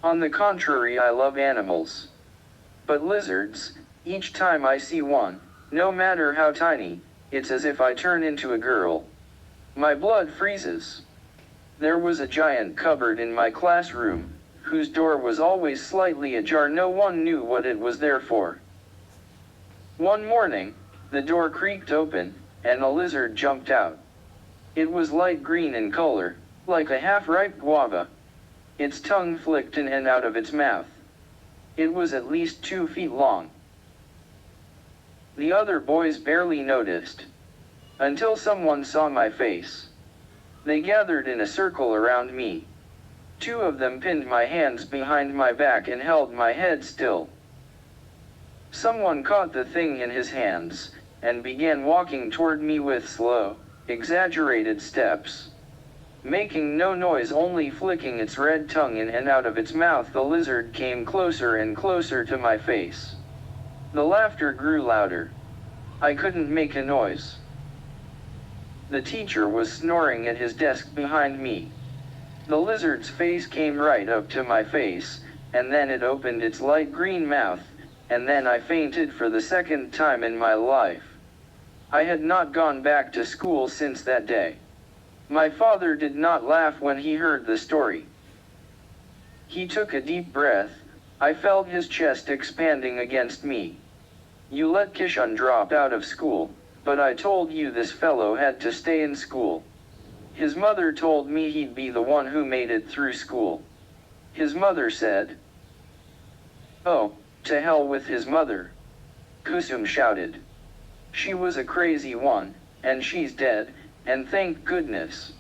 On the contrary, I love animals. But lizards, each time I see one, no matter how tiny, it's as if I turn into a girl. My blood freezes. There was a giant cupboard in my classroom, whose door was always slightly ajar. No one knew what it was there for. One morning, the door creaked open, and a lizard jumped out. It was light green in color, like a half-ripe guava. Its tongue flicked in and out of its mouth. It was at least 2 feet long. The other boys barely noticed, until someone saw my face. They gathered in a circle around me. 2 of them pinned my hands behind my back and held my head still. Someone caught the thing in his hands, and began walking toward me with slow, exaggerated steps. Making no noise, only flicking its red tongue in and out of its mouth, the lizard came closer and closer to my face. The laughter grew louder. I couldn't make a noise. The teacher was snoring at his desk behind me. The lizard's face came right up to my face, and then it opened its light green mouth, and then I fainted for the second time in my life. I had not gone back to school since that day. My father did not laugh when he heard the story. He took a deep breath. I felt his chest expanding against me. "You let Kishan drop out of school, but I told you this fellow had to stay in school. His mother told me he'd be the one who made it through school." His mother said. "Oh, to hell with his mother," Kusum shouted. "She was a crazy one, and she's dead, and thank goodness.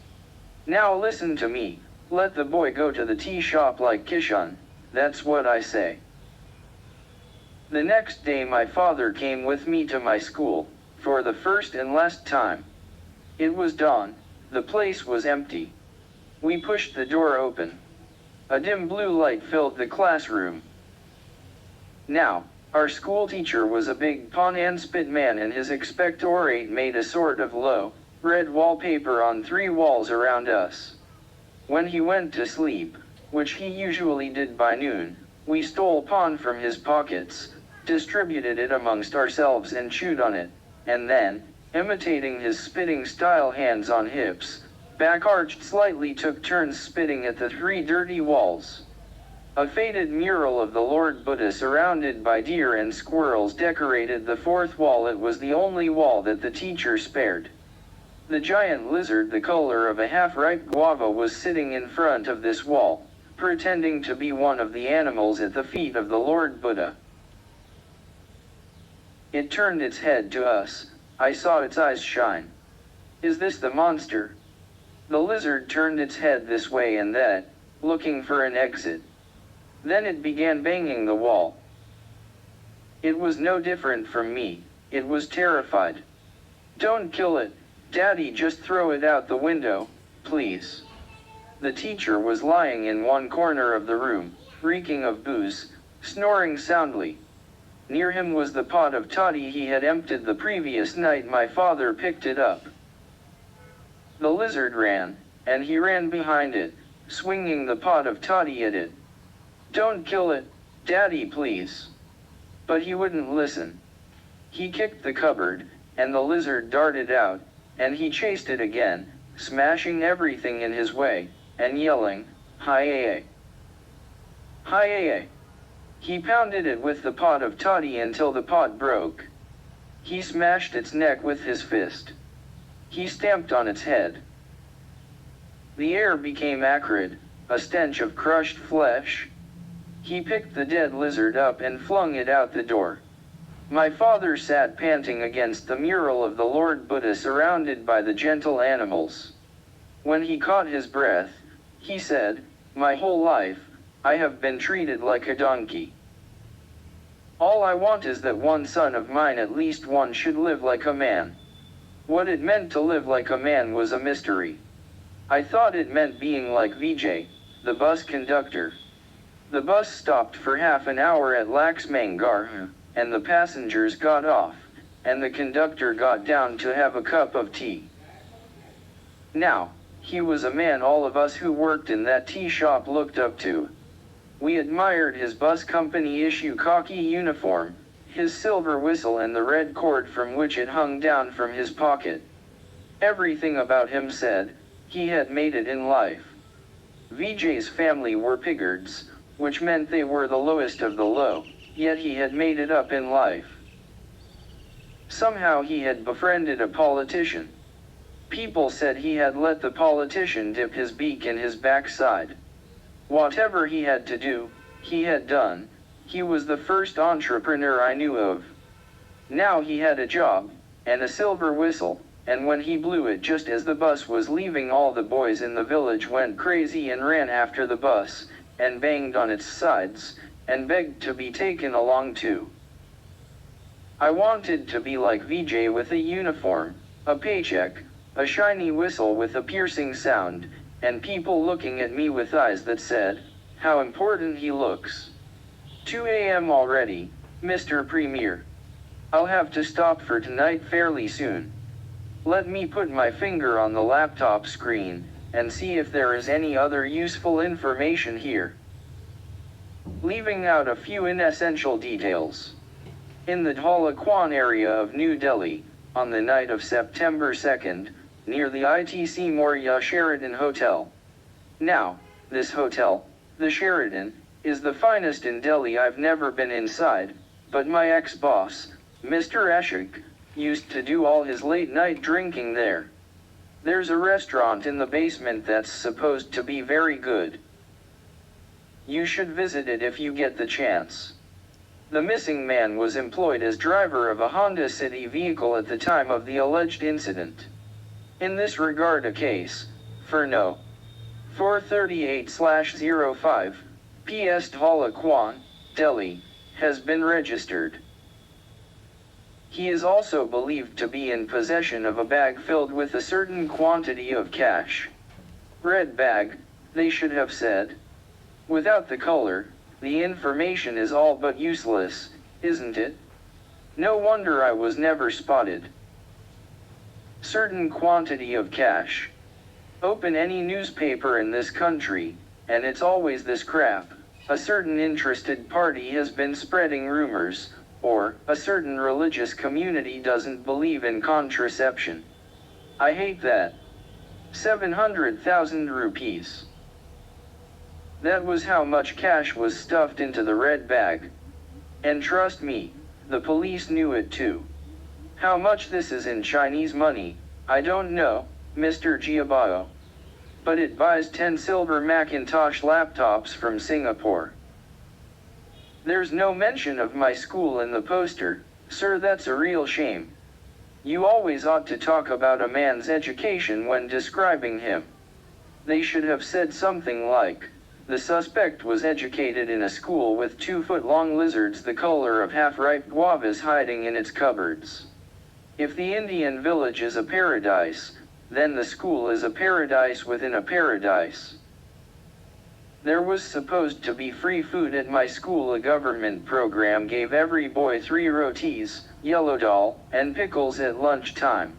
Now listen to me, let the boy go to the tea shop like Kishan, that's what I say." The next day my father came with me to my school, for the first and last time. It was dawn, the place was empty. We pushed the door open. A dim blue light filled the classroom. Now, our school teacher was a big Pawn-and-Spit man, and his expectorate made a sort of low, red wallpaper on 3 walls around us. When he went to sleep, which he usually did by noon, we stole pawn from his pockets, distributed it amongst ourselves and chewed on it, and then, imitating his spitting-style hands on hips, back-arched slightly, took turns spitting at the 3 dirty walls. A faded mural of the Lord Buddha surrounded by deer and squirrels decorated the 4th wall. It was the only wall that the teacher spared. The giant lizard, the color of a half-ripe guava, was sitting in front of this wall, pretending to be one of the animals at the feet of the Lord Buddha. It turned its head to us. I saw its eyes shine. "Is this the monster?" The lizard turned its head this way and that, looking for an exit. Then it began banging the wall. It was no different from me. It was terrified. "Don't kill it, Daddy, just throw it out the window, please." The teacher was lying in one corner of the room, reeking of booze, snoring soundly. Near him was the pot of toddy he had emptied the previous night. My father picked it up. The lizard ran, and he ran behind it, swinging the pot of toddy at it. "Don't kill it, Daddy, please." But he wouldn't listen. He kicked the cupboard, and the lizard darted out, and he chased it again, smashing everything in his way, and yelling, "Hi-ya!" Hi. He pounded it with the pot of toddy until the pot broke. He smashed its neck with his fist. He stamped on its head. The air became acrid, a stench of crushed flesh. He picked the dead lizard up and flung it out the door. My father sat panting against the mural of the Lord Buddha surrounded by the gentle animals. When he caught his breath, he said, "My whole life, I have been treated like a donkey. All I want is that one son of mine, at least one, should live like a man." What it meant to live like a man was a mystery. I thought it meant being like Vijay, the bus conductor. The bus stopped for half an hour at Laxmangar, and the passengers got off, and the conductor got down to have a cup of tea. Now, he was a man all of us who worked in that tea shop looked up to. We admired his bus company issue khaki uniform, his silver whistle, and the red cord from which it hung down from his pocket. Everything about him said, he had made it in life. Vijay's family were piggards, which meant they were the lowest of the low, yet he had made it up in life. Somehow he had befriended a politician. People said he had let the politician dip his beak in his backside. Whatever he had to do, he had done. He was the first entrepreneur I knew of. Now he had a job, and a silver whistle, and when he blew it just as the bus was leaving, all the boys in the village went crazy and ran after the bus, and banged on its sides, and begged to be taken along too. I wanted to be like Vijay, with a uniform, a paycheck, a shiny whistle with a piercing sound, and people looking at me with eyes that said, "How important he looks." 2 a.m. already, Mr. Premier. I'll have to stop for tonight fairly soon. Let me put my finger on the laptop screen, and see if there is any other useful information here. Leaving out a few inessential details. In the Dholaquan area of New Delhi, on the night of September 2nd, near the ITC Moria Sheraton Hotel. Now, this hotel, the Sheraton, is the finest in Delhi. I've never been inside, but my ex-boss, Mr. Ashok, used to do all his late-night drinking there. There's a restaurant in the basement that's supposed to be very good. You should visit it if you get the chance. The missing man was employed as driver of a Honda City vehicle at the time of the alleged incident. In this regard, a case, for No. 438/05, PS Dholaquan, Delhi, has been registered. He is also believed to be in possession of a bag filled with a certain quantity of cash. Red bag, they should have said. Without the color, the information is all but useless, isn't it? No wonder I was never spotted. Certain quantity of cash. Open any newspaper in this country, and it's always this crap. A certain interested party has been spreading rumors, or a certain religious community doesn't believe in contraception. I hate that. 700,000 rupees. That was how much cash was stuffed into the red bag. And trust me, the police knew it too. How much this is in Chinese money, I don't know, Mr. Giabao. But it buys 10 silver Macintosh laptops from Singapore. There's no mention of my school in the poster, sir. That's a real shame. You always ought to talk about a man's education when describing him. They should have said something like, the suspect was educated in a school with 2-foot-long lizards the color of half-ripe guavas hiding in its cupboards. If the Indian village is a paradise, then the school is a paradise within a paradise. There was supposed to be free food at my school. A government program gave every boy 3 rotis, yellow dal, and pickles at lunchtime.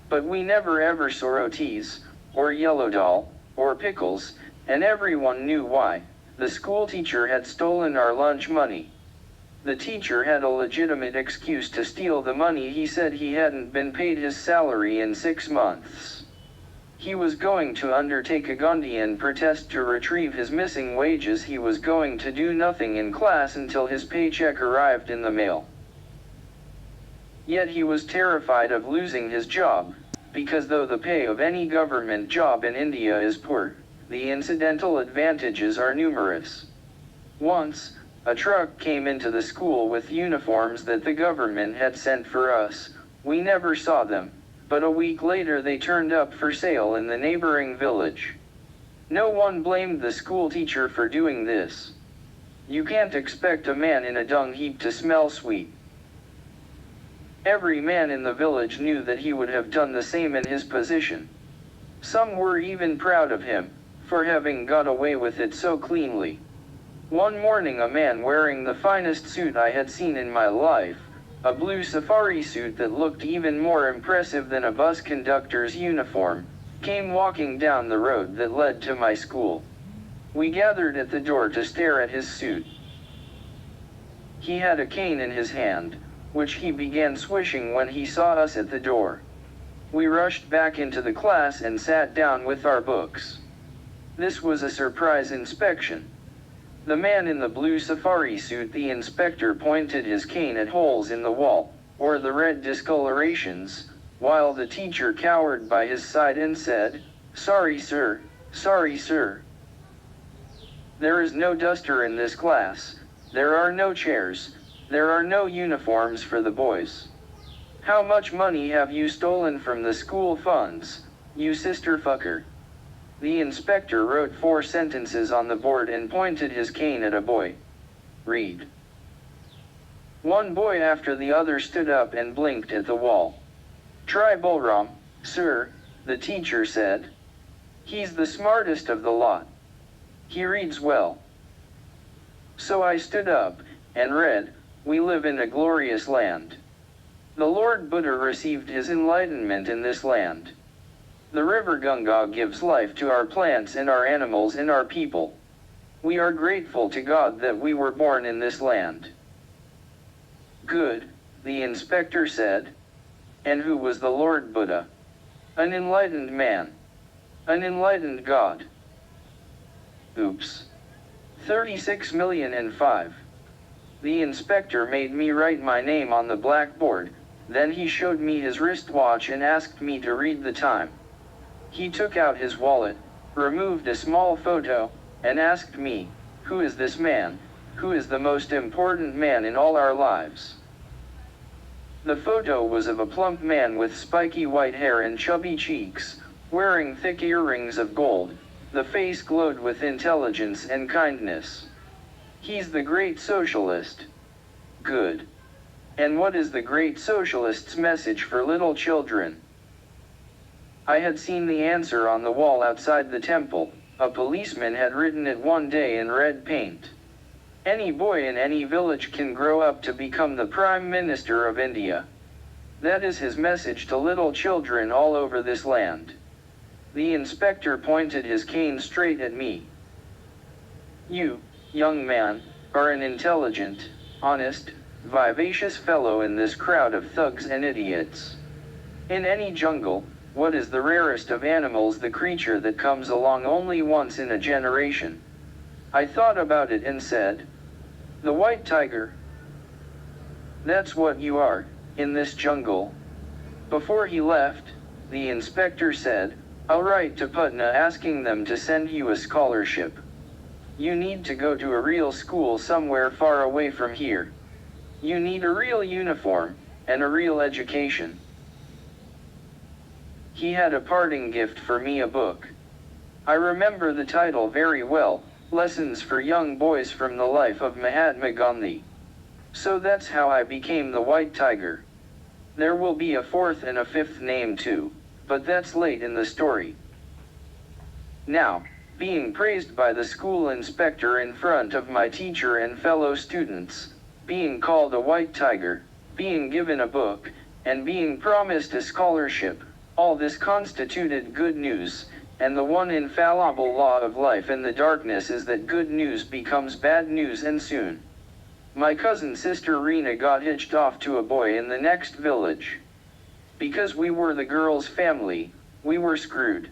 But we never ever saw rotis, or yellow dal, or pickles, and everyone knew why. The school teacher had stolen our lunch money. The teacher had a legitimate excuse to steal the money. He said he hadn't been paid his salary in 6 months. He was going to undertake a Gandhian protest to retrieve his missing wages. He was going to do nothing in class until his paycheck arrived in the mail. Yet he was terrified of losing his job, because though the pay of any government job in India is poor, the incidental advantages are numerous. Once, a truck came into the school with uniforms that the government had sent for us. We never saw them, but a week later they turned up for sale in the neighboring village. No one blamed the school teacher for doing this. You can't expect a man in a dung heap to smell sweet. Every man in the village knew that he would have done the same in his position. Some were even proud of him, for having got away with it so cleanly. One morning a man wearing the finest suit I had seen in my life, a blue safari suit that looked even more impressive than a bus conductor's uniform, came walking down the road that led to my school. We gathered at the door to stare at his suit. He had a cane in his hand, which he began swishing when he saw us at the door. We rushed back into the class and sat down with our books. This was a surprise inspection. The man in the blue safari suit, the inspector pointed his cane at holes in the wall, or the red discolorations, while the teacher cowered by his side and said, "Sorry, sir, sorry, sir. There is no duster in this class, there are no chairs, there are no uniforms for the boys. How much money have you stolen from the school funds, you sister fucker?" The inspector wrote 4 sentences on the board and pointed his cane at a boy. "Read." One boy after the other stood up and blinked at the wall. "Try Bolram, sir," the teacher said. "He's the smartest of the lot. He reads well." So I stood up and read, "We live in a glorious land. The Lord Buddha received his enlightenment in this land. The river Ganga gives life to our plants and our animals and our people. We are grateful to God that we were born in this land." "Good," the inspector said. "And who was the Lord Buddha?" "An enlightened man. An enlightened God." Oops. 36,000,005. The inspector made me write my name on the blackboard, then he showed me his wristwatch and asked me to read the time. He took out his wallet, removed a small photo, and asked me, "Who is this man? Who is the most important man in all our lives?" The photo was of a plump man with spiky white hair and chubby cheeks, wearing thick earrings of gold. The face glowed with intelligence and kindness. "He's the great socialist." Good. And what is the great socialist's message for little children? I had seen the answer on the wall outside the temple. A policeman had written it one day in red paint. "Any boy in any village can grow up to become the Prime Minister of India." That is his message to little children all over this land. The inspector pointed his cane straight at me. "You, young man, are an intelligent, honest, vivacious fellow in this crowd of thugs and idiots. In any jungle, what is the rarest of animals? The creature that comes along only once in a generation." I thought about it and said, "The white tiger." "That's what you are, in this jungle." Before he left, the inspector said, "I'll write to Putna asking them to send you a scholarship. You need to go to a real school somewhere far away from here. You need a real uniform, and a real education." He had a parting gift for me, a book. I remember the title very well, Lessons for Young Boys from the Life of Mahatma Gandhi. So that's how I became the White Tiger. There will be a 4th and a 5th name too, but that's late in the story. Now, being praised by the school inspector in front of my teacher and fellow students, being called a white tiger, being given a book, and being promised a scholarship, all this constituted good news, and the one infallible law of life in the darkness is that good news becomes bad news, and soon. My cousin sister Rena got hitched off to a boy in the next village. Because we were the girl's family, we were screwed.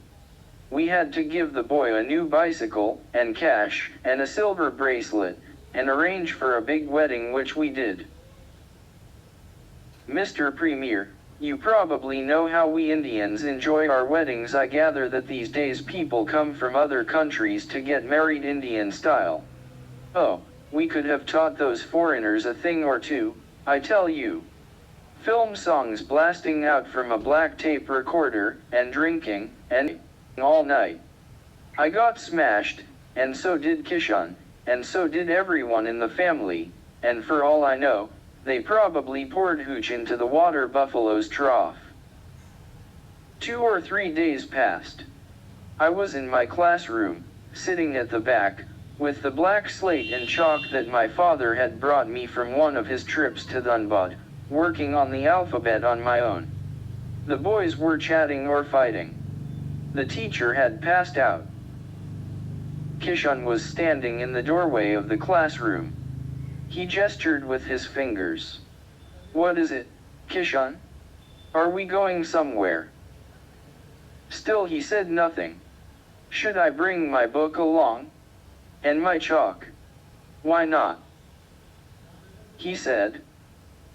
We had to give the boy a new bicycle, and cash, and a silver bracelet, and arrange for a big wedding, which we did. Mr. Premier, you probably know how we Indians enjoy our weddings. I gather that these days people come from other countries to get married Indian style. Oh, we could have taught those foreigners a thing or two, I tell you. Film songs blasting out from a black tape recorder, and drinking, and all night. I got smashed, and so did Kishan, and so did everyone in the family, and for all I know, they probably poured hooch into the water buffalo's trough. 2 or 3 days passed. I was in my classroom, sitting at the back, with the black slate and chalk that my father had brought me from one of his trips to Dhunbad, working on the alphabet on my own. The boys were chatting or fighting. The teacher had passed out. Kishan was standing in the doorway of the classroom. He gestured with his fingers. What is it, Kishan? Are we going somewhere? Still he said nothing. Should I bring my book along? And my chalk? Why not? He said.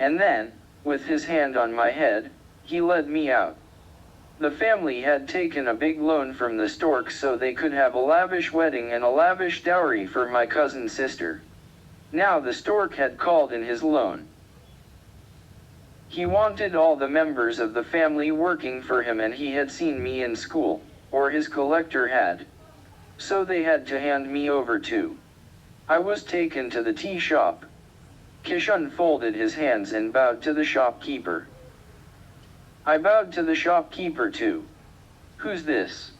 And then, with his hand on my head, he led me out. The family had taken a big loan from the Stork so they could have a lavish wedding and a lavish dowry for my cousin's sister. Now the Stork had called in his loan. He wanted all the members of the family working for him, and he had seen me in school, or his collector had. So they had to hand me over too. I was taken to the tea shop. Kishan folded his hands and bowed to the shopkeeper. I bowed to the shopkeeper too. Who's this?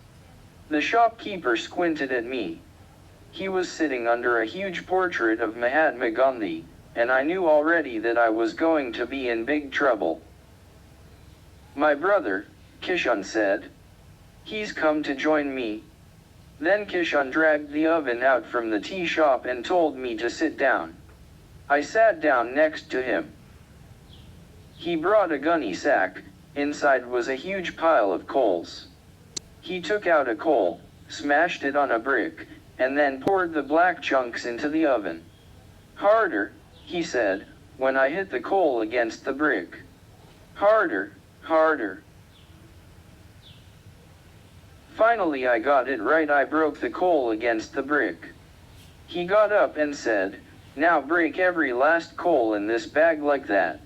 The shopkeeper squinted at me. He was sitting under a huge portrait of Mahatma Gandhi, and I knew already that I was going to be in big trouble. My brother, Kishan said. He's come to join me. Then Kishan dragged the oven out from the tea shop and told me to sit down. I sat down next to him. He brought a gunny sack. Inside was a huge pile of coals. He took out a coal, smashed it on a brick, and then poured the black chunks into the oven. Harder, he said, when I hit the coal against the brick. Harder, harder. Finally I got it right. I broke the coal against the brick. He got up and said, now break every last coal in this bag like that.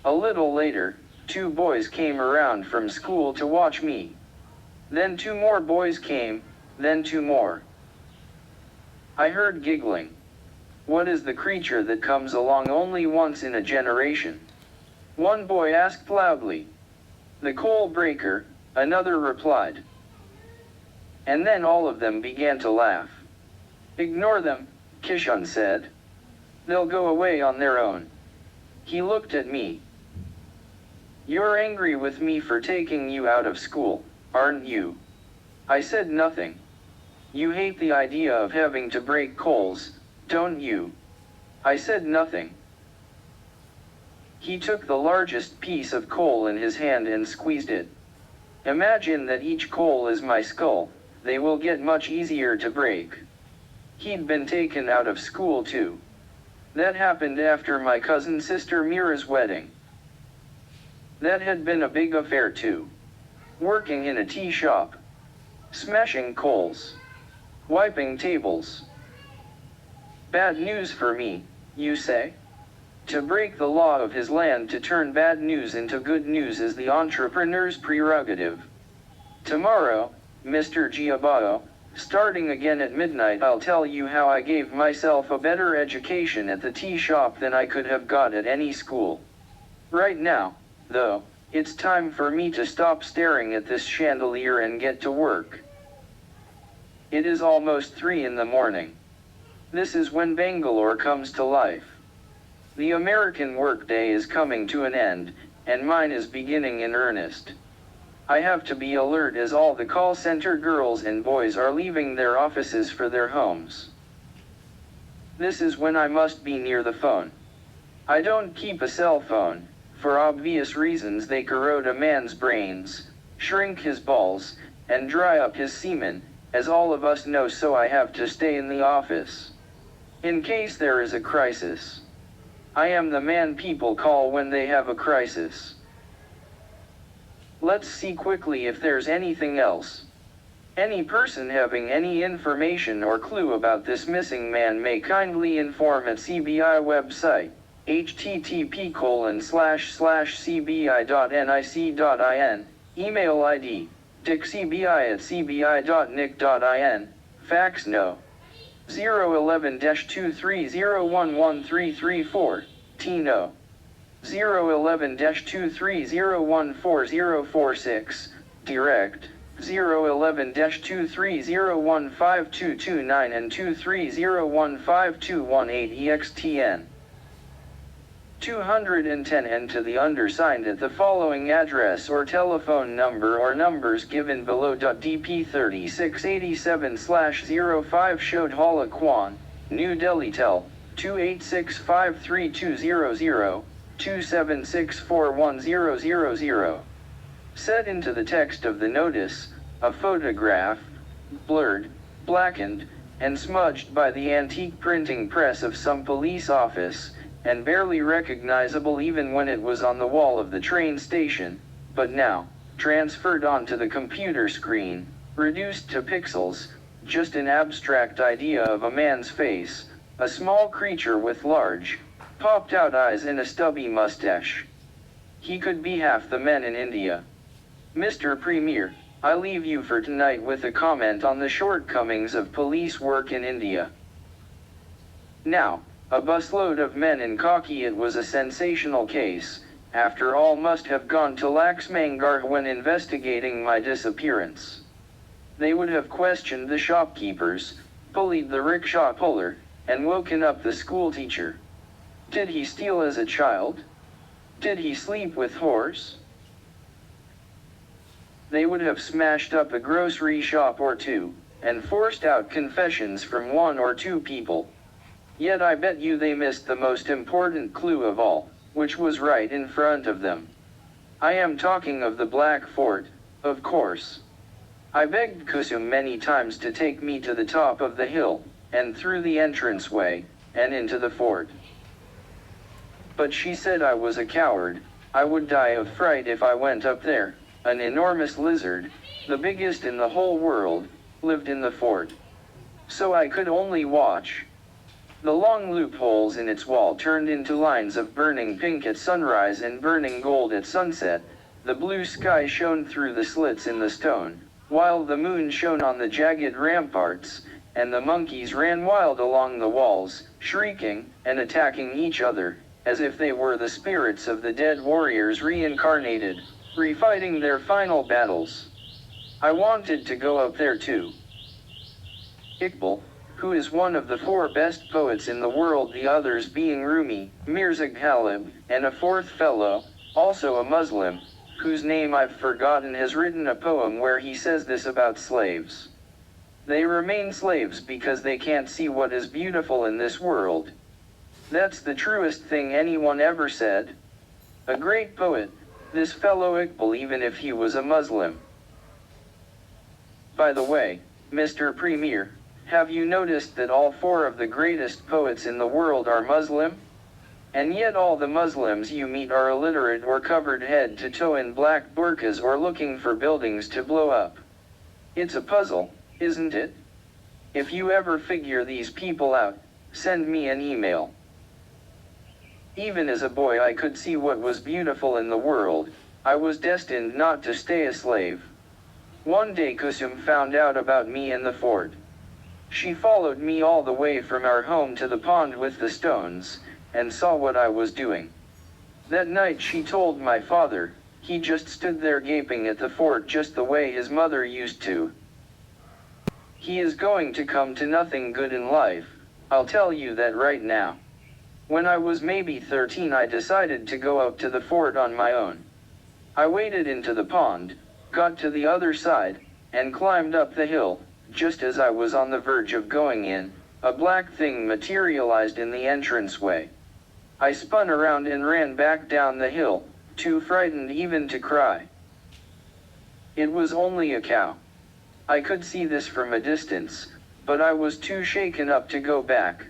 A little later, 2 boys came around from school to watch me. Then 2 more boys came, then 2 more. I heard giggling. What is the creature that comes along only once in a generation? One boy asked loudly. The coal breaker, another replied. And then all of them began to laugh. Ignore them, Kishan said. They'll go away on their own. He looked at me. You're angry with me for taking you out of school, aren't you? I said nothing. You hate the idea of having to break coals, don't you? I said nothing. He took the largest piece of coal in his hand and squeezed it. Imagine that each coal is my skull. They will get much easier to break. He'd been taken out of school too. That happened after my cousin's sister Mira's wedding. That had been a big affair too. Working in a tea shop. Smashing coals. Wiping tables. Bad news for me, you say? To break the law of his land, to turn bad news into good news, is the entrepreneur's prerogative. Tomorrow, Mr. Giabao, starting again at midnight, I'll tell you how I gave myself a better education at the tea shop than I could have got at any school. Right now, though, it's time for me to stop staring at this chandelier and get to work. It is almost 3 in the morning. This is when Bangalore comes to life. The American workday is coming to an end, and mine is beginning in earnest. I have to be alert as all the call center girls and boys are leaving their offices for their homes. This is when I must be near the phone. I don't keep a cell phone. For obvious reasons, they corrode a man's brains, shrink his balls, and dry up his semen, as all of us know, so I have to stay in the office. In case there is a crisis. I am the man people call when they have a crisis. Let's see quickly if there's anything else. Any person having any information or clue about this missing man may kindly inform at CBI website, http://cbi.nic.in, email ID, dickcbi@cbi.nic.in, fax no. 011-230113334, Tino. 011-230140046, direct. 011-230152229 and 230152118 EXTN. 210 and to the undersigned at the following address or telephone number or numbers given below. DP 3687/05 Shodhala Kwan, New Delhi. Tel 28653200 2764100. Set into the text of the notice, a photograph, blurred, blackened, and smudged by the antique printing press of some police office, and barely recognizable even when it was on the wall of the train station, but now, transferred onto the computer screen, reduced to pixels, just an abstract idea of a man's face, a small creature with large, popped-out eyes and a stubby mustache. He could be half the men in India. Mr. Premier, I leave you for tonight with a comment on the shortcomings of police work in India. Now, a busload of men in khaki. It was a sensational case, after all. Must have gone to Laxmangar when investigating my disappearance. They would have questioned the shopkeepers, bullied the rickshaw puller, and woken up the schoolteacher. Did he steal as a child? Did he sleep with whores? They would have smashed up a grocery shop or two, and forced out confessions from one or two people. Yet I bet you they missed the most important clue of all, which was right in front of them. I am talking of the Black Fort, of course. I begged Kusum many times to take me to the top of the hill, and through the entranceway, and into the fort. But she said I was a coward, I would die of fright if I went up there. An enormous lizard, the biggest in the whole world, lived in the fort. So I could only watch. The long loopholes in its wall turned into lines of burning pink at sunrise and burning gold at sunset. The blue sky shone through the slits in the stone, while the moon shone on the jagged ramparts, and the monkeys ran wild along the walls, shrieking and attacking each other, as if they were the spirits of the dead warriors reincarnated, refighting their final battles. I wanted to go up there too. Iqbal, who is one of the 4 best poets in the world, the others being Rumi, Mirza Ghalib, and a 4th fellow, also a Muslim, whose name I've forgotten, has written a poem where he says this about slaves. They remain slaves because they can't see what is beautiful in this world. That's the truest thing anyone ever said. A great poet, this fellow Iqbal, even if he was a Muslim. By the way, Mr. Premier, have you noticed that all 4 of the greatest poets in the world are Muslim? And yet all the Muslims you meet are illiterate or covered head to toe in black burqas or looking for buildings to blow up. It's a puzzle, isn't it? If you ever figure these people out, send me an email. Even as a boy I could see what was beautiful in the world. I was destined not to stay a slave. One day Kusum found out about me in the fort. She followed me all the way from our home to the pond with the stones, and saw what I was doing. That night she told my father. He just stood there gaping at the fort just the way his mother used to. He is going to come to nothing good in life, I'll tell you that right now. When I was maybe 13 I decided to go out to the fort on my own. I waded into the pond, got to the other side, and climbed up the hill. Just as I was on the verge of going in, a black thing materialized in the entranceway. I spun around and ran back down the hill, too frightened even to cry. It was only a cow. I could see this from a distance, but I was too shaken up to go back.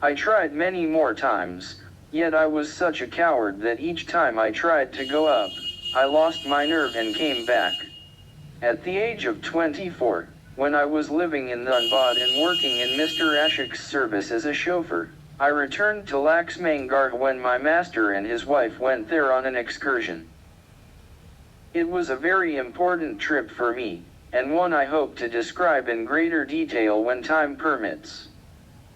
I tried many more times, yet I was such a coward that each time I tried to go up, I lost my nerve and came back. At the age of 24, when I was living in Dhunbad and working in Mr. Ashok's service as a chauffeur, I returned to Laxmangarh when my master and his wife went there on an excursion. It was a very important trip for me, and one I hope to describe in greater detail when time permits.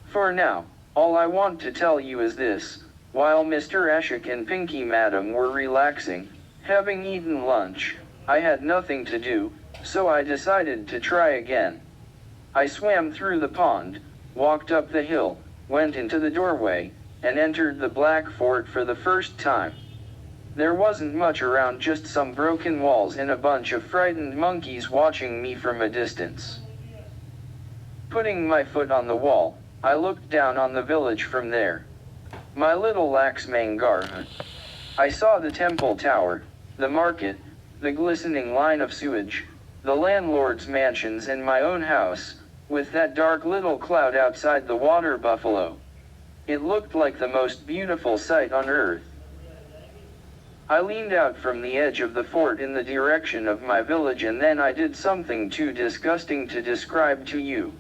For now, all I want to tell you is this: while Mr. Ashok and Pinky Madam were relaxing, having eaten lunch, I had nothing to do, so I decided to try again. I swam through the pond, walked up the hill, went into the doorway, and entered the Black Fort for the first time. There wasn't much around, just some broken walls and a bunch of frightened monkeys watching me from a distance. Putting my foot on the wall, I looked down on the village from there. My little Laxmangarh. I saw the temple tower, the market, the glistening line of sewage, the landlord's mansions, and my own house, with that dark little cloud outside the water buffalo. It looked like the most beautiful sight on earth. I leaned out from the edge of the fort in the direction of my village, and then I did something too disgusting to describe to you.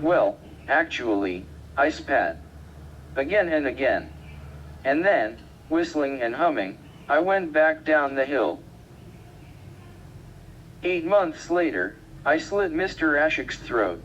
Well, actually, I spat. Again and again. And then, whistling and humming, I went back down the hill. 8 months later, I slit Mr. Ashok's throat.